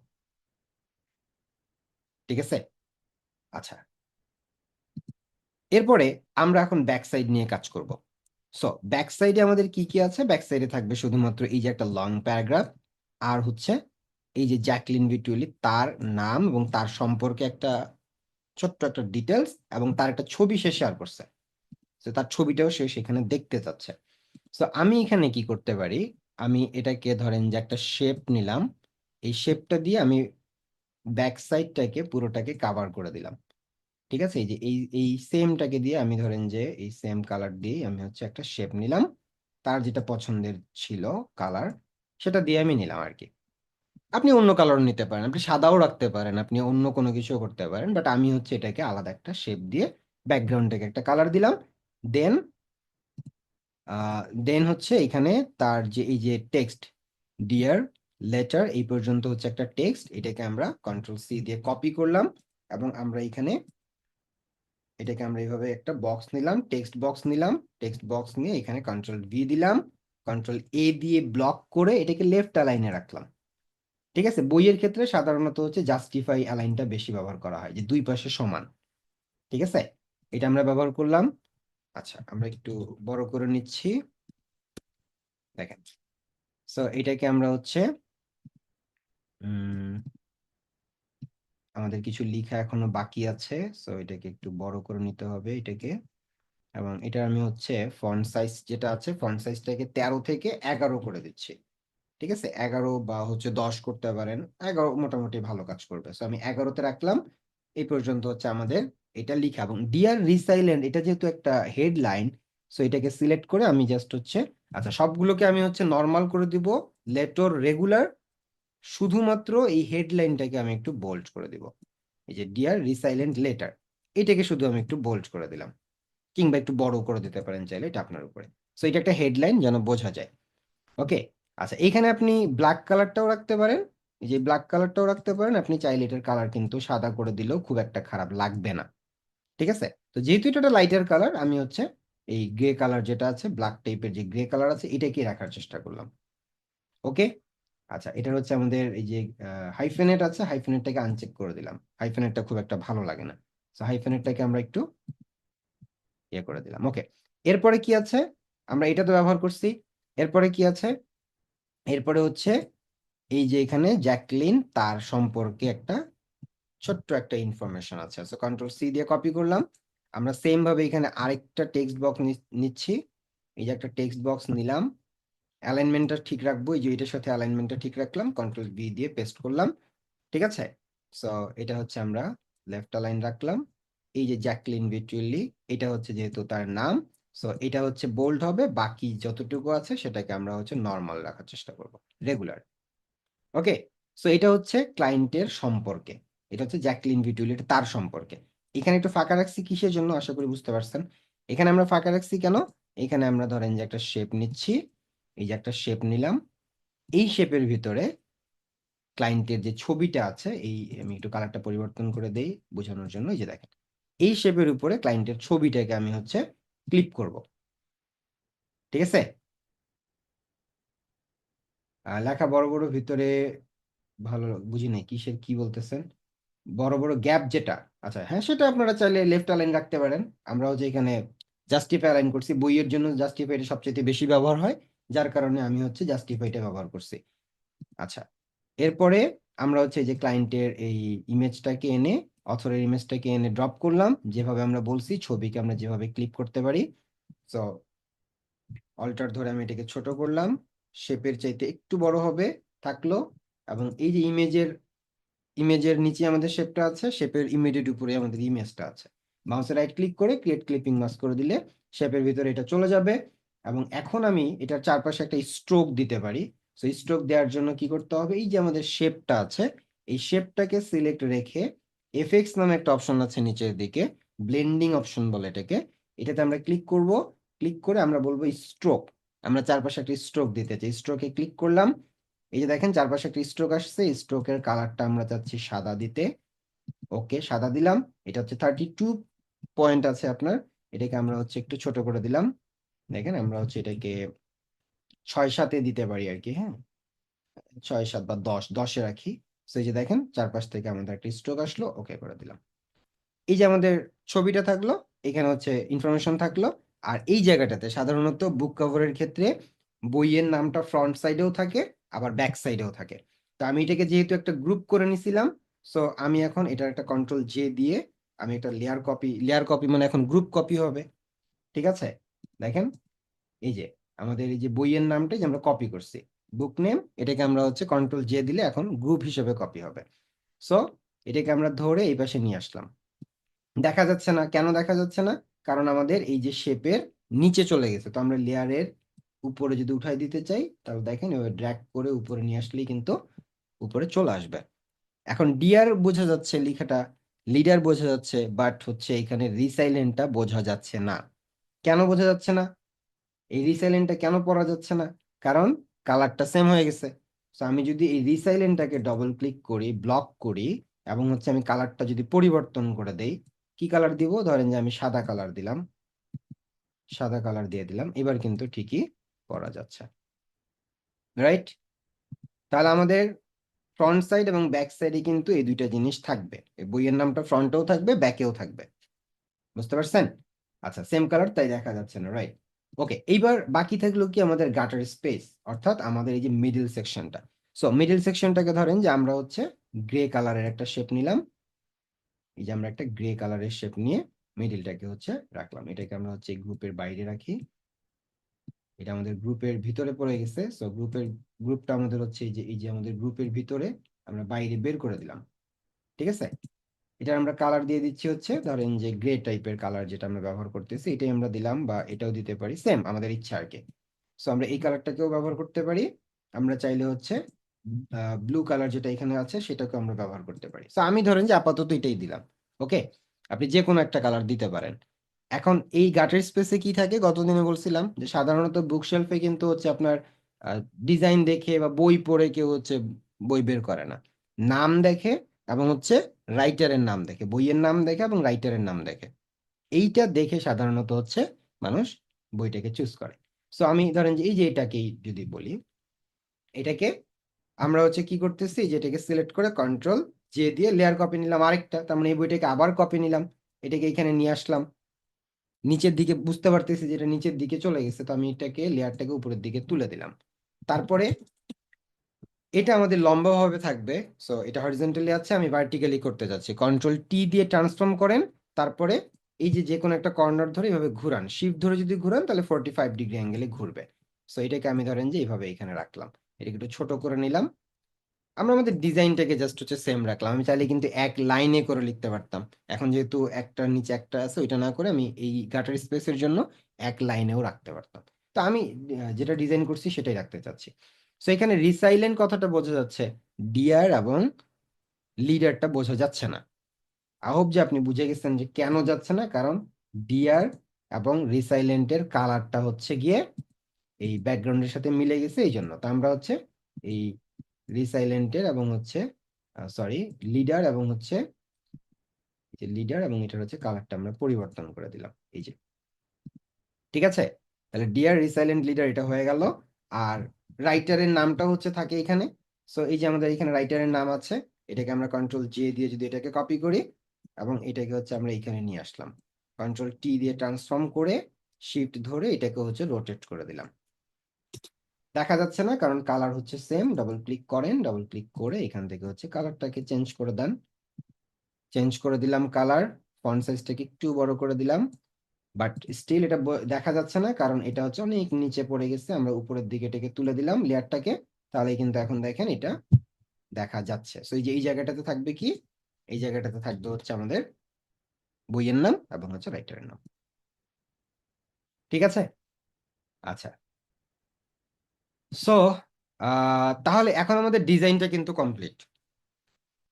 ঠিক আছে? আচ্ছা, এরপরে আমরা এখন ব্যাক সাইড নিয়ে কাজ করব। সো ব্যাক সাইডে আমাদের কি কি আছে? ব্যাক সাইডে থাকবে শুধুমাত্র এই যে একটা লং প্যারাগ্রাফ, আর হচ্ছে এই যে জ্যাকলিন ভিটুয়ালি তার নাম এবং তার সম্পর্কে একটা ছোট্ট একটা ডিটেলস, এবং তার একটা ছবি সে শেয়ার করছে। তো তার ছবিটাও সে সেখানে দেখতে চাচ্ছে। তো আমি এখানে কি করতে পারি, আমি এটাকে ধরেন যে একটা শেপ নিলাম, এই শেপটা দিয়ে আমি ব্যাক সাইডটাকে পুরোটাকে কাভার করে দিলাম। ঠিক আছে? এই যে এই সেমটাকে দিয়ে আমি ধরেন যে এই সেম কালার দিয়ে আমি হচ্ছে একটা শেপ নিলাম, তার যেটা পছন্দের ছিল কালার, সেটা দিয়ে আমি নিলাম আর কি। আপনি অন্য কালারও নিতে পারেন, আপনি সাদাও রাখতে পারেন, আপনি অন্য কোনো কিছু করতে পারেন, বাট আমি হচ্ছে এটাকে আলাদা একটা শেপ দিয়ে ব্যাকগ্রাউন্ডটাকে একটা কালার দিলাম। দেন হচ্ছে এখানে তার যে এই যে টেক্সট, ডিয়ার লেটার, এই পর্যন্ত হচ্ছে একটা টেক্সট, এটাকে আমরা কন্ট্রোল সি দিয়ে কপি করলাম, এবং আমরা এখানে এটাকে আমরা এইভাবে একটা বক্স নিলাম, টেক্সট বক্স নিলাম, টেক্সট বক্স নিয়ে এখানে কন্ট্রোল ভি দিলাম, কন্ট্রোল এ দিয়ে ব্লক করে এটাকে লেফট অ্যালাইনে রাখলাম। ঠিক আছে? বইয়ের ক্ষেত্রে সাধারণত হচ্ছে জাস্টিফাই অ্যালাইনটা বেশি ব্যবহার করা হয়, যে দুই পাশে সমান। ঠিক আছে? এটা আমরা ব্যবহার করলাম। আচ্ছা, আমরা একটু বড় করে নিচ্ছি, দেখেন। সো এটাকে আমরা হচ্ছে উম আমাদের কিছু লেখা এখনো বাকি আছে, সো এটাকে একটু বড় করে নিতে হবে এটাকে। এবং এটা আমি হচ্ছে ফন্ট সাইজ যেটা আছে, ফন্ট সাইজটাকে 13 থেকে 11 করে দিচ্ছি। ঠিক আছে? 11 বা হচ্ছে 10 করতে পারেন, 11 মোটামুটি ভালো কাজ করবে। সো আমি 11-তে রাখলাম। এই পর্যন্ত হচ্ছে আমাদের এটা লিখা। এবং ডিয়ার রিসাইলেন্ট, এটা যেহেতু একটা হেডলাইন, সো এটাকে সিলেক্ট করে আমি জাস্ট হচ্ছে, আচ্ছা সবগুলোকে আমি হচ্ছে নর্মাল করে দিব, লেটার রেগুলার, শুধুমাত্র এই হেডলাইনটাকে আমি একটু বোল্ড করে দিব। এই যে ডিয়ার রিসাইলেন্ট লেটার, এটাকে শুধু আমি একটু বোল্ড করে দিলাম, কিংবা একটু বড় করে দিতে পারেন চাইলে, এটা আপনার উপরে। সো এটা একটা হেডলাইন যেন বোঝা যায়। ওকে। আচ্ছা, এখানে আপনি ব্ল্যাক কালারটাও রাখতে পারেন, এই যে ব্ল্যাক কালারটাও রাখতে পারেন, আপনি চাইলে এটার কালার কিন্তু সাদা করে দিলেও খুব একটা খারাপ লাগবে না। ঠিক আছে? তো যেহেতু এটা একটা লাইটার কালার, আমি হচ্ছে এই গ্রে কালার যেটা আছে, ব্ল্যাক টাইপের যে গ্রে কালার আছে, এটাকে রাখার চেষ্টা করলাম। ওকে। আচ্ছা, এটা হচ্ছে আমাদের এই যে হাইফেনেট আছে, হাইফেনেটটাকে আনচেক করে দিলাম, হাইফেনেটটা খুব একটা ভালো লাগে না। তো হাইফেনেটটাকে আমরা একটু ইয়ে করে দিলাম। ওকে। এরপরে কি আছে? আমরা এটা তো ব্যবহার করছি। এরপরে কি আছে? এরপরে হচ্ছে এই যে এখানে জ্যাকলিন তার সম্পর্কে একটা ছোট্ট একটা ইনফরমেশন আছে, সো কন্ট্রোল সি দিয়ে কপি করলাম। আমরা সেম ভাবে এখানে আরেকটা টেক্সট বক্স নিচ্ছি, এই যে একটা টেক্সট বক্স নিলাম, অ্যালাইনমেন্টটা ঠিক রাখবো, এই যে এটার সাথে অ্যালাইনমেন্টটা ঠিক রাখলাম, কন্ট্রোল বি দিয়ে পেস্ট করলাম। ঠিক আছে? সো এটা হচ্ছে আমরা লেফট অ্যালাইন রাখলাম। এই যে জ্যাকলিন ভিটুয়ালি, এটা হচ্ছে যেহেতু তার নাম, সো এটা হচ্ছে বোল্ড হবে, বাকি যতটুকু আছে সেটাকে আমরা হচ্ছে নর্মাল রাখার চেষ্টা করব, রেগুলার। ওকে। সো এটা হচ্ছে ক্লায়েন্টের সম্পর্কে, এটা হচ্ছে জ্যাকলিন ভিটুয়ালি, এটা তার সম্পর্কে। এখানে একটু ফাঁকা রাখছি কিসের জন্য, আশা করি বুঝতে পারছেন। এখানে আমরা ফাঁকা রাখছি কেন? এখানে আমরা ধরেন যে একটা শেপ নিচ্ছি, এই যে একটা শেপ নিলাম, এই শেপের ভিতরে ক্লায়েন্টের যে ছবিটা আছে, এই আমি একটু কালারটা পরিবর্তন করে দেই বোঝানোর জন্য, এই যে দেখেন, এই শেপের উপরে ক্লায়েন্টের ছবিটাকে আমি হচ্ছে ক্লিক করব। ঠিক আছে? লেখা বড় বড় ভিতরে ভালো বুঝি নাই, কিসের কি বলতেছেন? বড় বড় গ্যাপ যেটা, আচ্ছা হ্যাঁ, সেটা আপনারা চাইলে লেফট অ্যালাইন রাখতে পারেন। আমরাও যে এখানে জাস্টিফাই অ্যালাইন করছি, বইয়ের জন্য জাস্টিফাইটা সবচেয়ে বেশি ব্যবহার হয়, যার কারণে আমি হচ্ছে জাস্টিফাইটা ব্যবহার করছি। আচ্ছা, এরপরে আমরা হচ্ছে এই যে ক্লায়েন্টের এই ইমেজটাকে এনে, অথরের ইমেজটাকে এনে ড্রপ করলাম, যেভাবে আমরা বলছি ছবিকে আমরা যেভাবে ক্লিক করতে পারি। সো অল্টার ধরে আমি এটাকে ছোট করলাম, শেপের চাইতে একটু বড় হবে থাকলো। এবং এই যে ইমেজের নিচে আমাদের শেপটা আছে, শেপের ইমিডিয়েট উপরে আমাদের ইমেজটা আছে। মাউসে রাইট ক্লিক করে ক্রিয়েট ক্লিপিং মাস্ক করে দিলে শেপের ভিতরে এটা চলে যাবে। এবং এখন আমি এটার চারপাশে একটা স্ট্রোক দিতে পারি। সো স্ট্রোক দেওয়ার জন্য কি করতে হবে, এই যে আমাদের শেপটা আছে, এই শেপটাকে সিলেক্ট রেখে এফএক্স নামে একটা অপশন আছে নিচের দিকে, ব্লেন্ডিং অপশন বলে এটাকে, এটাতে আমরা ক্লিক করব। ক্লিক করে আমরা বলবো স্ট্রোক, আমরা চারপাশে একটা স্ট্রোক দিতে চাই, স্ট্রোকে ক্লিক করলাম। এই যে দেখেন চারপাশে একটা স্ট্রোক আসছে, স্ট্রোকের কালারটা আমরা চাচ্ছি সাদা দিতে। ওকে, সাদা দিলাম। এটা হচ্ছে 32 পয়েন্ট আছে আপনার, এটাকে আমরা হচ্ছে একটু ছোট করে দিলাম। দেখেন আমরা হচ্ছে এটাকে 6-7-এ দিতে পারি আর কি, হ্যাঁ 6-7 বা 10-10-এ রাখি। তো এই যে দেখেন চারপাশ থেকে আমাদের একটা স্ট্রোক আসলো, ওকে করে দিলাম। এই যে আমাদের ছবিটা থাকলো, এখানে হচ্ছে ইনফরমেশন থাকলো। আর এই জায়গাটাতে সাধারণত বুক কভারের ক্ষেত্রে বইয়ের নামটা ফ্রন্ট সাইডেও থাকে, আবার ব্যাক সাইডেও থাকে। তো আমি এটাকে যেহেতু একটা গ্রুপ করে নিছিলাম, সো আমি এখন এটার একটা কন্ট্রোল জে দিয়ে আমি একটা লেয়ার কপি মানে এখন গ্রুপ কপি হবে। ঠিক আছে, দেখেন এই যে আমাদের এই যে বইয়ের নামটা যে আমরা কপি করছি, বুক নেম, এটাকে আমরা হচ্ছে কন্ট্রোল জে দিলে এখন গ্রুপ হিসেবে কপি হবে। সো এটাকে আমরা ধরে এই পাশে নিয়ে আসলাম। দেখা যাচ্ছে না, কেন দেখা যাচ্ছে না? কারণ আমাদের এই যে শেপের নিচে চলে গেছে। তো আমরা লেয়ারের উপরে যদি উঠাই দিতে চাই, তাহলে দেখেন এভাবে ড্র্যাগ করে উপরে নিয়ে আসলেই কিন্তু উপরে চলে আসবে। এখন ডিআর বোঝা যাচ্ছে লেখাটা, লিডার বোঝা যাচ্ছে, বাট হচ্ছে এখানে রিসাইলেন্টটা বোঝা যাচ্ছে না। কেন বোঝা যাচ্ছে না? এই রিসাইলেন্টটা কেন পড়া যাচ্ছে না? কারণ কালারটা সেম হয়ে গেছে। তো আমি যদি এই রিসাইলেন্টটাকে ডবল ক্লিক করি, ব্লক করি, এবং হচ্ছে আমি কালারটা যদি পরিবর্তন করে দেই, কি কালার দিব? ধরেন যে আমি সাদা কালার দিলাম, সাদা কালার দিয়ে দিলাম, এবার কিন্তু ঠিকই পড়া যাচ্ছে, রাইট? তাহলে আমাদের ফ্রন্ট সাইড এবং ব্যাক সাইডে কিন্তু এই দুইটা জিনিস থাকবে, এই বইয়ের নামটা ফ্রন্টেও থাকবে, ব্যাকেও থাকবে। বুঝতে পারছেন? আচ্ছা, সেম কালার তাই দেখা যাচ্ছে না, রাইট? ওকে, এইবার বাকি থাকলো কি আমাদের গাটার স্পেস, অর্থাৎ আমাদের এই যে মিডল সেকশনটা। সো মিডল সেকশনটাকে ধরেন যে আমরা হচ্ছে গ্রে কালারের একটা শেপ নিলাম। এই যে আমরা একটা গ্রে কালারের শেপ নিয়ে মিডলটাকে হচ্ছে রাখলাম, এটাকে আমরা হচ্ছে গ্রুপের বাইরে রাখি। এটা আমাদের গ্রুপের ভিতরে পড়ে গেছে, সো গ্রুপটা আমাদের হচ্ছে এই যে আমাদের গ্রুপের ভিতরে আমরা বাইরে বের করে দিলাম। ঠিক আছে, এটা আমরা কালার দিয়ে দিচ্ছি হচ্ছে ধরেন যে গ্রে টাইপের কালার যেটা আমরা ব্যবহার করতেছি, এটাই আমরা দিলাম, বা এটাও দিতে পারি, সেম আমাদের ইচ্ছা আর কি। সো আমরা এই কালারটাকেও ব্যবহার করতে পারি। আমরা চাইলে হচ্ছে ব্লু কালার যেটা এখানে আছে সেটাকে আমরা ব্যবহার করতে পারি। সো আমি ধরেন যে আপাতত এটাই দিলাম। ওকে, আপনি যে কোনো একটা কালার দিতে পারেন। এখন এই গাটের স্পেসে কি থাকে, গতদিনে বলছিলাম যে সাধারণত বুকশেলফে কিন্তু হচ্ছে আপনার ডিজাইন দেখে বা বই পড়ে কেউ হচ্ছে বই বের করে না, নাম দেখে এবং হচ্ছে রাইটারের নাম দেখে, বইয়ের নাম দেখে এবং রাইটারের নাম দেখে। এইটা দেখে সাধারণত হচ্ছে মানুষ বইটাকে চুজ করে। সো আমি ধরেন যে এই যে এটাকেই যদি বলি, এটাকে আমরা হচ্ছে কি করতেছি, যেটাকে সিলেক্ট করে কন্ট্রোল জে দিয়ে লেয়ার কপি নিলাম আরেকটা, তার মানে এই বইটাকে আবার কপি নিলাম, এটাকে এখানে নিয়ে আসলাম নিচের দিকে, বুঝতে পারতেছি যেটা নিচের দিকে চলে গেছে, তো আমি এটাকে লেয়ারটাকে উপরের দিকে তুলে দিলাম। তারপরে এটা আমাদের লম্বা ভাবে থাকবে, সো এটা হরিজন্টালি আছে, আমি ভার্টিক্যালি করতে যাচ্ছি, কন্ট্রোল টি দিয়ে ট্রান্সফর্ম করেন। তারপরে এই যে যে কোনো একটা কর্নার ধরে এইভাবে ঘুরান, শিফট ধরে যদি ঘুরান তাহলে 45 ডিগ্রি অ্যাঙ্গেলে ঘুরবে। সো এটাকে আমি ধরেন যে এইভাবে এখানে রাখলাম, এটাকে একটু ছোট করে নিলাম। আমরা আমাদের ডিজাইনটাকে জাস্ট হচ্ছে সেম রাখলাম, আমি চাইলে কিন্তু এক লাইনে করে লিখতে পারতাম। এখন যেহেতু একটার নিচে একটা আছে, ওইটা না করে আমি এই গাটার স্পেসের জন্য এক লাইনেও রাখতে পারতাম। তো আমি যেটা ডিজাইন করছি সেটাই রাখতে চাচ্ছি। সো এখানে রিসাইলেন্ট কথাটা বোঝা যাচ্ছে, ডিয়ার এবং লিডারটা বোঝা যাচ্ছে না। আই হোপ যে আপনি বুঝে গেছেন যে কেন যাচ্ছে না, কারণ ডিয়ার এবং রিসাইলেন্টের কালারটা হচ্ছে গিয়ে এই ব্যাকগ্রাউন্ডের সাথে মিলে গেছে, এই জন্য। তো আমরা হচ্ছে এই রিসাইলেন্টের এবং হচ্ছে সরি লিডার এবং হচ্ছে এই যে লিডার এবং এটার হচ্ছে কালারটা আমরা পরিবর্তন করে দিলাম, এই যে। ঠিক আছে, তাহলে ডিয়ার রিসাইলেন্ট লিডার এটা হয়ে গেল। আর রাইটারের নামটা হচ্ছে থাকে এখানে। সো এই যে আমাদের এখানে রাইটারের নাম আছে, এটাকে আমরা কন্ট্রোল জে দিয়ে যদি এটাকে কপি করি এবং এটাকে হচ্ছে আমরা এখানে নিয়ে আসলাম, কন্ট্রোল টি দিয়ে ট্রান্সফর্ম করে শিফট ধরে এটাকে হচ্ছে রোটেট করে দিলাম। দেখা যাচ্ছে না কারণ কালার হচ্ছে সেম, ডবল ক্লিক করেন, ডবল ক্লিক করে এখান থেকে হচ্ছে কালারটাকে চেঞ্জ করে দেন। চেঞ্জ করে দিলাম কালার, ফন্ট সাইজটাকে একটু বড় করে দিলাম, বাট স্টিল এটা দেখা যাচ্ছে না কারণ এটা হচ্ছে অনেক নিচে পড়ে গেছে। আমরা উপরের দিকে এটাকে তুলে দিলাম লেয়ারটাকে, তাহলে কিন্তু এখন দেখেন এটা দেখা যাচ্ছে। সো এই যে এই জায়গাটাতে থাকবে কি, এই জায়গাটাতে থাকবে হচ্ছে আমাদের বইয়ের নাম এবং হচ্ছে রাইটারের নাম। ঠিক আছে, আচ্ছা। সো তাহলে এখন আমাদের ডিজাইনটা কিন্তু কমপ্লিট,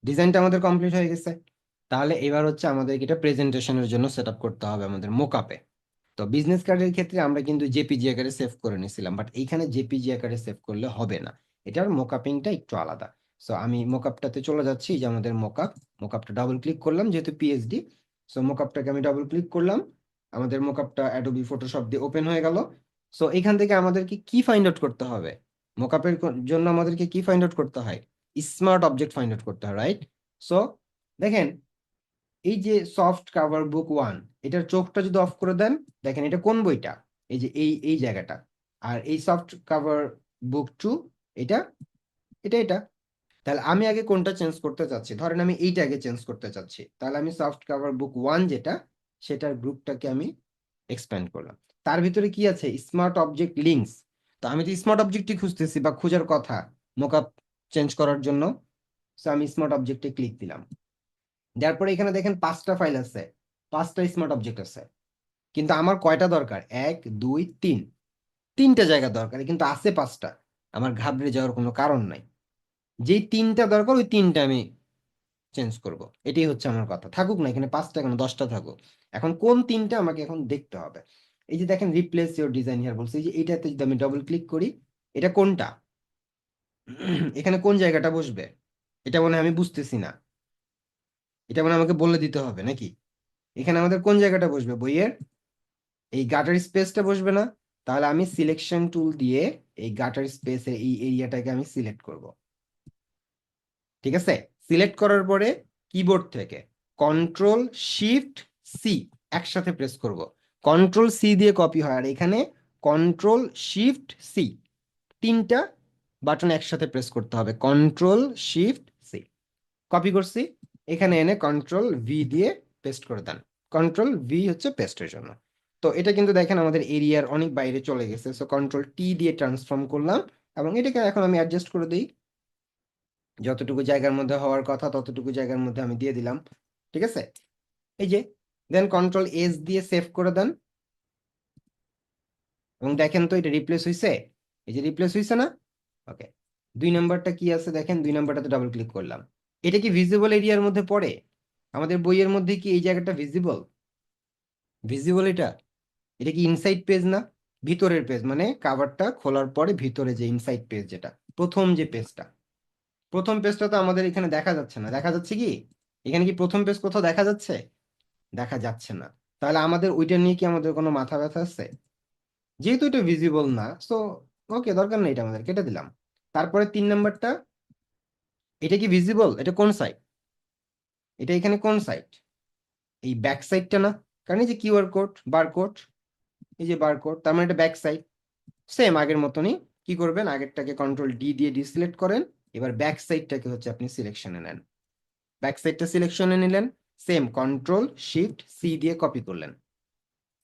ডিজাইনটা আমাদের কমপ্লিট হয়ে গেছে। তাহলে এবার হচ্ছে আমাদের এটা প্রেজেন্টেশনের জন্য সেট আপ করতে হবে আমাদের মোকআপে। তো বিজনেস কার্ডের ক্ষেত্রে আমরা কিন্তু জেপিজি আকারে সেভ করে নিয়েছিলাম, বাট এইখানে জেপিজি আকারে সেভ করলে হবে না। এটার মোকআপিংটা একটু আলাদা। সো আমি মোকআপটাতে চলে যাচ্ছি, এই যে আমাদের মোকআপটা ডাবল ক্লিক করলাম যেহেতু পিএইচডি। সো মোকআপটাকে আমি ডাবল ক্লিক করলাম, আমাদের মোকআপটা অ্যাডোবি ফটোশপ দিয়ে ওপেন হয়ে গেল। সো এখান থেকে আমাদেরকে কি ফাইন্ড আউট করতে হবে? মোকআপের জন্য আমাদেরকে কি ফাইন্ড আউট করতে হয়? স্মার্ট অবজেক্ট ফাইন্ড আউট করতে হয়, রাইট? সো দেখেন, এই যে সফট কাভার বুক 1, এটার চোখটা যদি অফ করে দেন, দেখেন এটা কোন বইটা, এই যে এই জায়গাটা। আর এই সফট কাভার বুক 2, এটা এটা এটা তাহলে আমি আগে কোনটা চেঞ্জ করতে চাচ্ছি? ধরেন আমি এইটা আগে চেঞ্জ করতে চাচ্ছি, তাহলে আমি সফট কাভার বুক 1 যেটা, সেটার গ্রুপটাকে আমি এক্সপ্যান্ড করলাম। তার ভিতরে কি আছে? Smart object links. তো আমি তো স্মার্ট অবজেক্টই খুঁজতেছি বা খোঁজার কথা মোকআপ চেঞ্জ করার জন্য। সো আমি স্মার্ট অবজেক্টে ক্লিক দিলাম। দেওয়ার পরে এখানে দেখেন 5টা ফাইল আছে, 5টা স্মার্ট অবজেক্ট আছে। কিন্তু আমার কয়টা দরকার? 1 2 3, 3টে জায়গা দরকার, কিন্তু আছে 5টা। আমার ঘাবড়ে যাওয়ার কোনো কারণ নাই। যেই 3টা দরকার ওই 3টা আমি চেঞ্জ করব। এটাই হচ্ছে আমার কথা। থাকুক না এখানে 5টা, কেন 10টা থাকুক। এখন কোন 3টা আমাকে এখন দেখতে হবে। এই যে দেখেন রিপ্লেস ইওর ডিজাইন হিয়ার বলছে, এই যে এটাতে যদি আমি ডবল ক্লিক করি, এটা কোনটা? এখানে কোন জায়গাটা বসবে? এটা মনে হয় আমি বুঝতেছি না। এটা মনে হয় আমাকে বলে দিতে হবে নাকি? এখানে আমাদের কোন জায়গাটা বসবে বইয়ের? এই গাটার স্পেসটা বসবে না? তাহলে আমি সিলেকশন টুল দিয়ে এই গাটার স্পেসের এই এরিয়াটাকে আমি সিলেক্ট করব। ঠিক আছে? সিলেক্ট করার পরে কিবোর্ড থেকে কন্ট্রোল শিফট সি একসাথে প্রেস করব। কন্ট্রোল সি দিয়ে কপি হয়, আর এখানে কন্ট্রোল শিফট সি, 3টা বাটন একসাথে প্রেস করতে হবে। কন্ট্রোল শিফট সি কপি করছি, এখানে এনে কন্ট্রোল ভি দিয়ে পেস্ট করে দেন। কন্ট্রোল ভি হচ্ছে পেস্টের জন্য। তো এটা কিন্তু দেখেন আমাদের এরিয়ার অনেক বাইরে চলে গেছে। সো কন্ট্রোল টি দিয়ে ট্রান্সফর্ম করলাম, এবং এটাকে এখন আমি অ্যাডজাস্ট করে দিই। যতটুকু জায়গার মধ্যে হওয়ার কথা ততটুকু জায়গার মধ্যে আমি দিয়ে দিলাম। ঠিক আছে? এই যে দেন কন্ট্রোল এস দিয়ে সেভ করে দেন, এবং দেখেন তো এটা রিপ্লেস হয়েছে। এই যে রিপ্লেস হয়েছে না? ওকে। 2 নাম্বারটা কি আছে দেখেন, 2 নাম্বারটাতে ডাবল ক্লিক করলাম। এটা কি ভিজিবল এরিয়ার মধ্যে পড়ে? আমাদের বইয়ের মধ্যে কি এই জায়গাটা ভিজিবল? ভিজিবল এটা? এটা কি ইনসাইড পেজ না? ভিতরের পেজ, মানে কাভারটা খোলার পরে ভিতরে যে ইনসাইড পেজ, যেটা প্রথম যে পেজটা, প্রথম পেজটা তো আমাদের এখানে দেখা যাচ্ছে না। দেখা যাচ্ছে কি? এখানে কি প্রথম পেজ কোথাও দেখা যাচ্ছে? দেখা যাচ্ছে না। তাহলে আমাদের ওইটা নিয়ে কি আমাদের কোনো মাথা ব্যথা আছে? যেহেতু এটা ভিজিবল না, সো ওকে, দরকার নেই, এটা আমাদের কেটে দিলাম। তারপরে 3 নাম্বারটা, এটা কি ভিজিবল? এটা কোন সাইড? এটা এখানে কোন সাইড? এই ব্যাক সাইডটা না? কারণ এই যে কিউআর কোড, বারকোড, এই যে বারকোড, তার মানে এটা ব্যাক সাইড। সেম আগের মতনই কি করবেন, আগেরটাকে কন্ট্রোল ডি দিয়ে ডিসিলেক্ট করেন, এবার ব্যাক সাইডটাকে হচ্ছে আপনি সিলেকশনে নেন। ব্যাক সাইডটা সিলেকশনে নিলেন, সেম কন্ট্রোল শিফট সি দিয়ে কপি করলেন,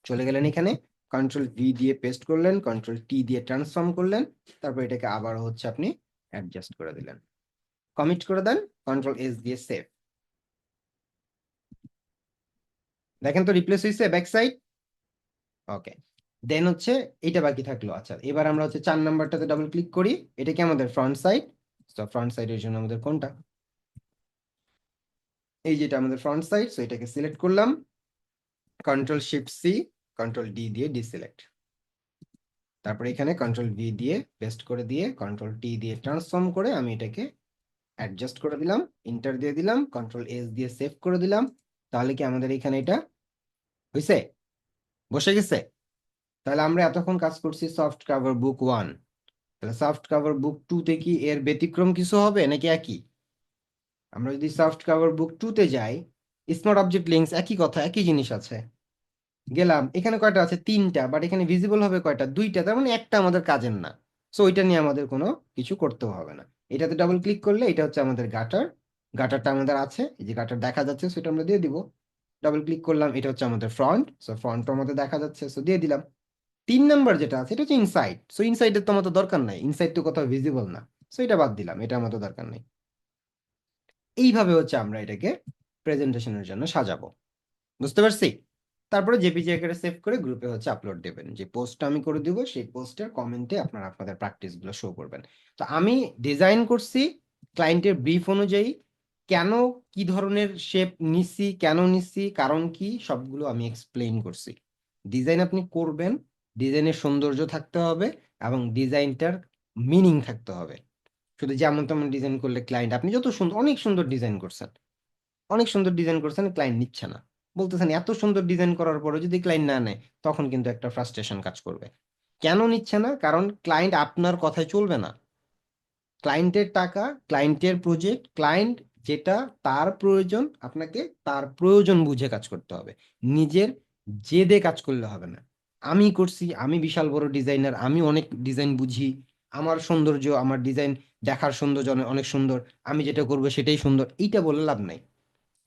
চলে গেলেন এখানে, কন্ট্রোল ভি দিয়ে পেস্ট করলেন, কন্ট্রোল টি দিয়ে ট্রান্সফর্ম করলেন, তারপর এটাকে আবার হচ্ছে আপনি অ্যাডজাস্ট করে দিলেন, কমিট করে দেন, কন্ট্রোল এস দিয়ে সেভ। দেখেন তো রিপ্লেস হয়েছে ব্যাক সাইড। ওকে। দেন হচ্ছে এটা বাকি থাকলো। আচ্ছা, এবার আমরা হচ্ছে 4 নাম্বারটাতে ডাবল ক্লিক করি। এটা কি আমাদের ফ্রন্ট সাইড? তো ফ্রন্ট সাইডের জন্য আমাদের কোনটা? এই যেটা আমাদের ফ্রন্ট সাইড। সো এটাকে সিলেক্ট করলাম, control shift C, control D দিয়ে ডিসিলেক্ট, তারপরে এখানে কন্ট্রোল ভি দিয়ে পেস্ট করে দিয়ে কন্ট্রোল টি দিয়ে ট্রান্সফর্ম করে আমি এটাকে অ্যাডজাস্ট করে দিলাম, ইন্টার দিয়ে দিলাম, কন্ট্রোল এস দিয়ে সেভ করে দিলাম। তাহলে কি আমাদের এখানে এটা হয়েছে? বসে গেছে? তাহলে আমরা এতক্ষণ কাজ করছি সফট কাভার বুক 1, তাহলে সফট কাভার বুক 2 তে কি এর ব্যতিক্রম কিছু হবে নাকি একই? আমরা যদি সফট কাভার বুক 2 তে যাই, স্মার্ট অবজেক্ট লিঙ্কস একই কথা, একই জিনিস আছে। গেলাম, এখানে কয়টা আছে? 3টা, বাট এখানে ভিজিবল হবে কয়টা? 2টা, তার মানে একটা আমাদের কাজের না। সো ওইটা নিয়ে আমাদের কোনো কিছু করতেও হবে না। এটাতে ডাবল ক্লিক করলে এটা হচ্ছে আমাদের গাটার, গাটারটা আমাদের আছে, এই যে গাটার দেখা যাচ্ছে, সেটা আমরা দিয়ে দিব। ডাবল ক্লিক করলাম, এটা হচ্ছে আমাদের ফ্রন্ট, সো ফ্রন্টও আমাদের দেখা যাচ্ছে, সো দিয়ে দিলাম। 3 নাম্বার যেটা আছে এটা হচ্ছে ইনসাইড, সো ইনসাইডের তো আমাদের দরকার নাই, ইনসাইড তো কোথাও ভিজিবল না। সো এটা বাদ দিলাম, এটা আমাদের দরকার নেই। এইভাবে হচ্ছে আমরা এটাকে প্রেজেন্টেশনের জন্য সাজাবো। বুঝতে পারছি? তারপরে জেপিজি আকারে সেভ করে গ্রুপে হচ্ছে আপলোড দেবেন। যে পোস্টটা আমি করে দিব সেই পোস্টের কমেন্টে আপনারা আপনাদের প্র্যাকটিস গুলো শো করবেন। তো আমি ডিজাইন করছি ক্লায়েন্টের ব্রিফ অনুযায়ী। কেন, কি ধরনের শেপ নিছি, কেন নিছি, কারণ কি, সবগুলো আমি এক্সপ্লেইন করছি। ডিজাইন আপনি করবেন, ডিজাইনের সৌন্দর্য থাকতে হবে এবং ডিজাইনটার মিনিং থাকতে হবে। শুধু যেমন তেমন ডিজাইন করলে ক্লায়েন্ট, আপনি যত সুন্দর, অনেক সুন্দর ডিজাইন করছেন, অনেক সুন্দর ডিজাইন করছেন, ক্লায়েন্ট নিচ্ছে না, বলতেছেন এত সুন্দর ডিজাইন করার পরে যদি ক্লায়েন্ট না নেয়, তখন কিন্তু একটা ফ্রাস্ট্রেশন কাজ করবে। কেন নিচ্ছে না? কারণ ক্লায়েন্ট আপনার কথায় চলবে না। ক্লায়েন্টের টাকা, ক্লায়েন্টের প্রজেক্ট, ক্লায়েন্ট যেটা তার প্রয়োজন, আপনাকে তার প্রয়োজন বুঝে কাজ করতে হবে। নিজের জেদে কাজ করলে হবে না। আমি করছি, আমি বিশাল বড় ডিজাইনার, আমি অনেক ডিজাইন বুঝি, আমার সৌন্দর্য, আমার ডিজাইন দেখার সৌন্দর্য অনেক অনেক সুন্দর, আমি যেটা করবো সেটাই সুন্দর, এইটা বলে লাভ নাই।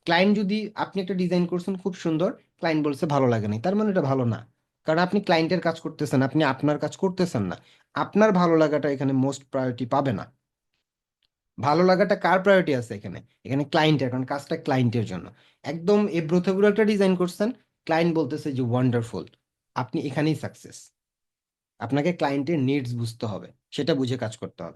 ক্লায়েন্ট যদি, আপনি একটা ডিজাইন করছেন খুব সুন্দর, ক্লায়েন্ট বলছে ভালো লাগে নাই, তার মানে এটা ভালো না। কারণ আপনি ক্লায়েন্টের কাজ করতেছেন, আপনি আপনার কাজ করতেছেন না। আপনার ভালো লাগাটা এখানে মোস্ট প্রায়োরিটি পাবে না। ভালো লাগাটা কার প্রায়োরিটি আছে এখানে? এখানে ক্লায়েন্টের, কারণ কাজটা ক্লায়েন্টের জন্য। একদম এবড়ো থেবড়ো একটা ডিজাইন করছেন, ক্লায়েন্ট বলতেছে যে ওয়ান্ডারফুল, আপনি এখানেই সাকসেস। আপনাকে ক্লায়েন্টের নিডস বুঝতে হবে, সেটা বুঝে কাজ করতে হবে।